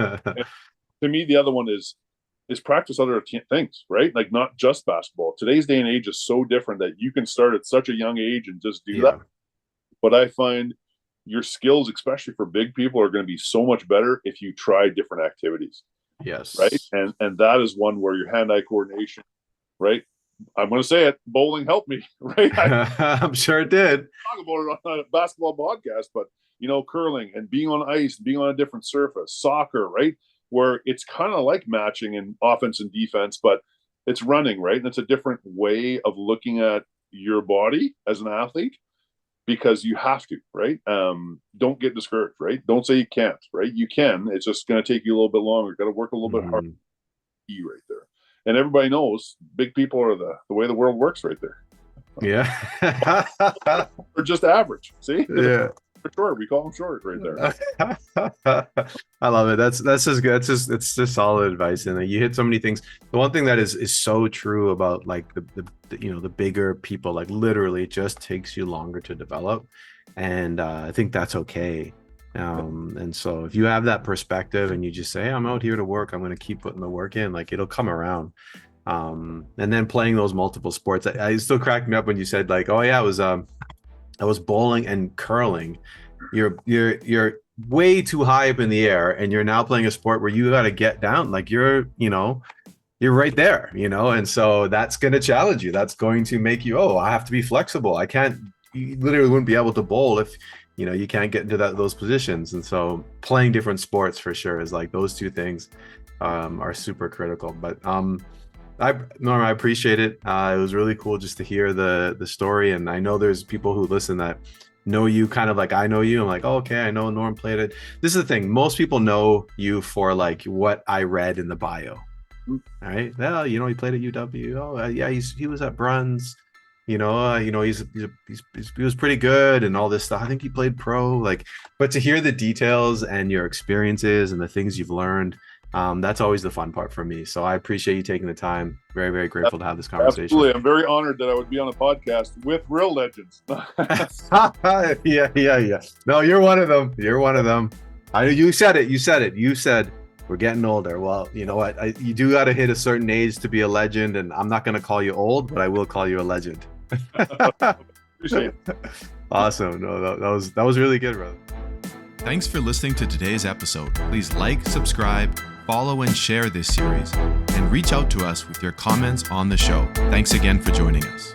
to me, the other one is practice other things, right? Like not just basketball. Today's day and age is so different that you can start at such a young age and just do that. But I find your skills, especially for big people, are going to be so much better if you try different activities. Yes. Right. And that is one where your hand-eye coordination, right? I'm going to say it. Bowling helped me, right? I'm sure it did. Talk about it on a basketball podcast, but curling and being on ice, being on a different surface, soccer, right? Where it's kind of like matching in offense and defense, but it's running, right? And it's a different way of looking at your body as an athlete, because you have to, right? Don't get discouraged, right? Don't say you can't, right? You can. It's just going to take you a little bit longer. Got to work a little bit harder. Right there. And everybody knows big people are the way the world works right there. Yeah. They're just average. See? Yeah. For short. We call them short right there. I love it. That's just good. It's just solid advice. And you hit so many things. The one thing that is so true about like the bigger people, like literally it just takes you longer to develop. And I think that's okay. And so if you have that perspective and you just say, hey, I'm out here to work, I'm going to keep putting the work in, like it'll come around. And then playing those multiple sports, I still cracked me up when you said like, oh yeah, I was bowling and curling. You're way too high up in the air, and you're now playing a sport where you got to get down. Like you're right there, and so that's going to challenge you. That's going to make you, I have to be flexible. You literally wouldn't be able to bowl if, you can't get into those positions. And so playing different sports for sure is like those two things are super critical. But Norm, I appreciate it. It was really cool just to hear the story. And I know there's people who listen that know you kind of like I know you. I'm like, oh, okay, I know Norm played it. This is the thing. Most people know you for like what I read in the bio. All right. Well, he played at UW. Oh, yeah, he was at Bruns. He was pretty good and all this stuff. I think he played pro. But to hear the details and your experiences and the things you've learned, that's always the fun part for me. So I appreciate you taking the time. Very, very grateful to have this conversation. Absolutely. I'm very honored that I would be on a podcast with real legends. Yeah. No, you're one of them. You said it. You said we're getting older. Well, you know what? You do got to hit a certain age to be a legend, and I'm not going to call you old, but I will call you a legend. Appreciate it. Awesome. No, that was really good, brother. Thanks for listening to today's episode. Please like, subscribe, follow, and share this series, and reach out to us with your comments on the show. Thanks again for joining us.